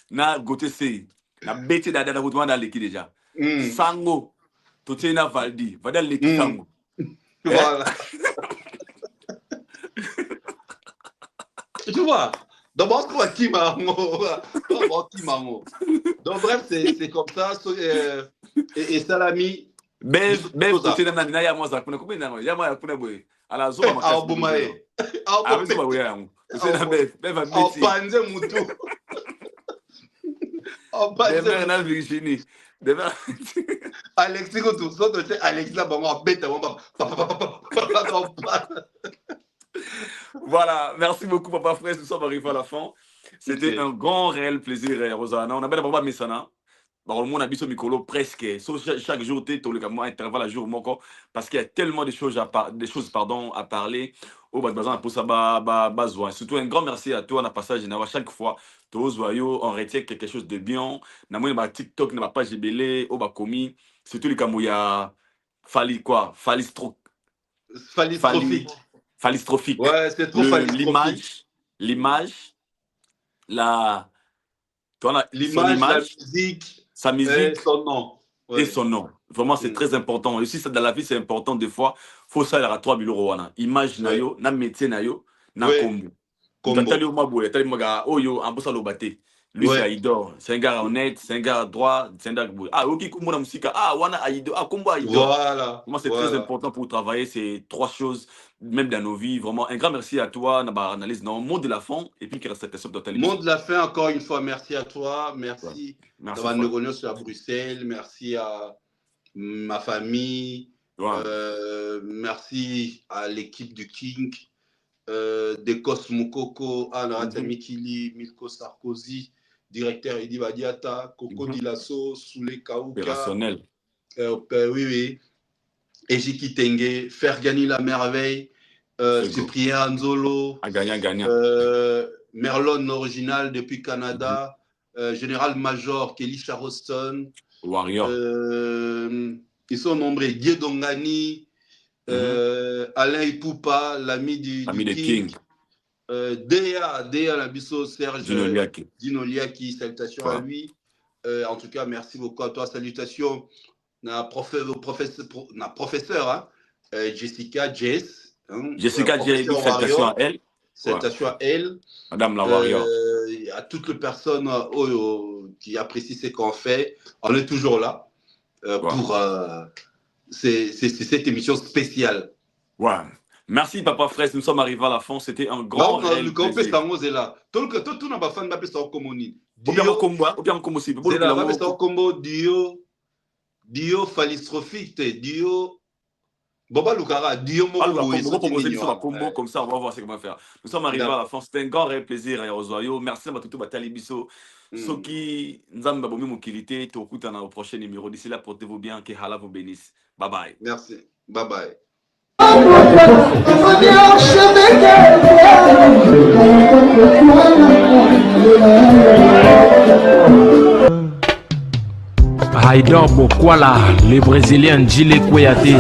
na goté sei na bête dada vous demande à l'équipe déjà sango tout est na Valdi va dans l'équipe sango voilà tu vois d'abord quoi qui mango donc bref c'est comme ça et Salami Bev, côté d'un nana, ya moi ça kuna combien d'années? Ya moi ya kuna boy. À zo ma Ah bomae. Ah mais c'est pas boya yango. C'est na Bev va Oh métier. panze mutu. Oh panze. Demain na Virginie. Demain. Alexis ko tout ça c'est Alexis là bon bête bon Voilà, merci beaucoup Papa Fraisse, nous sommes arrivés à la fin. C'était un grand réel plaisir Rosanna. On a bien d'abord Messana. Bon, on a biso Mikolo presque. Chaque jour, tu as un intervalle à jour, parce qu'il y a tellement de choses à parler. Oh, bah, pour ça, besoin. Surtout un grand merci à toi, on a passage chaque fois. On retient quelque chose de bien. On a TikTok, on a page belé, on a commis. Surtout les camouya, phallistrophique. Ouais, c'est trop phallistrophique. L'image, la musique. Sa musique et son nom. Ouais. Et son nom. Vraiment, c'est très important. Et aussi, ça, dans la vie, c'est important. Des fois, il faut ça, il y a 3 000 euros. Image, nayo, na métier, nayo, na combo. Lui, c'est Aïdor. C'est un gars honnête, c'est un gars droit, c'est un gars... Ah, ok, comment la musique? Ah, wana Aïdor. Ah, combo Aïdor. Voilà. Moi, c'est très important pour travailler ces 3 choses, même dans nos vies. Vraiment, un grand merci à toi, Naba Analyse, dans le mot de la fin, et puis qui reste cette de télévision. Mot de la fin, encore une fois, merci à toi. Merci d'avoir nous sur Bruxelles. Merci à ma famille. Merci à l'équipe du King, de Cosmokoko, Anna Mikili, Milko Sarkozy, directeur Edi Badiata, Coco Dilasso, Soulé Kauka. Opérationnel. Oui. Ejiki Tengue, Fergani la merveille, Cyprien Anzolo, Merlon original depuis Canada, Général-Major Kelly Charleston, Warrior. ils sont nombreux, Guy Dongani, Alain Ipoupa, l'ami du King. Déa Labisso, Serge Dinoliaki, salutations à lui. En tout cas, merci beaucoup à toi, salutations. Professeur, hein? Jessica Jess. Jessica Jess, salutations à elle. Salutations à elle. Madame la Warrior. À toutes les personnes qui apprécient ce qu'on fait. On est toujours là pour cette émission spéciale. Ouais. Merci Papa Fraisse, nous sommes arrivés à la fin. C'était un grand réel plaisir. Dio phallistrophique, Dio Boba Lukara, Dio combo comme ça, on va voir ce qu'on va faire. Nous sommes arrivés à la fin, c'était un grand réel plaisir à Rosoyo. Merci à tout Batali Bisso. Soki Nzamba Bomi Mokilité, te écoute au prochain numéro. D'ici là, portez-vous bien, que Allah vous bénisse. Bye bye. Merci. Bye bye. Aïdor Bokwala, le Brésilien Djile Kouyaté.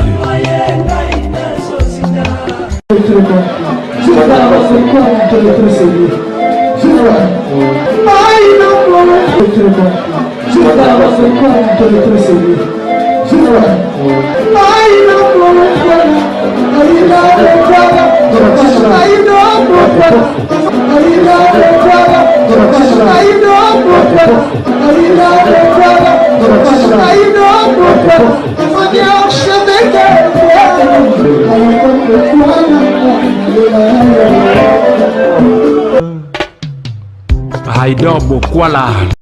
Aïdor Bokwala.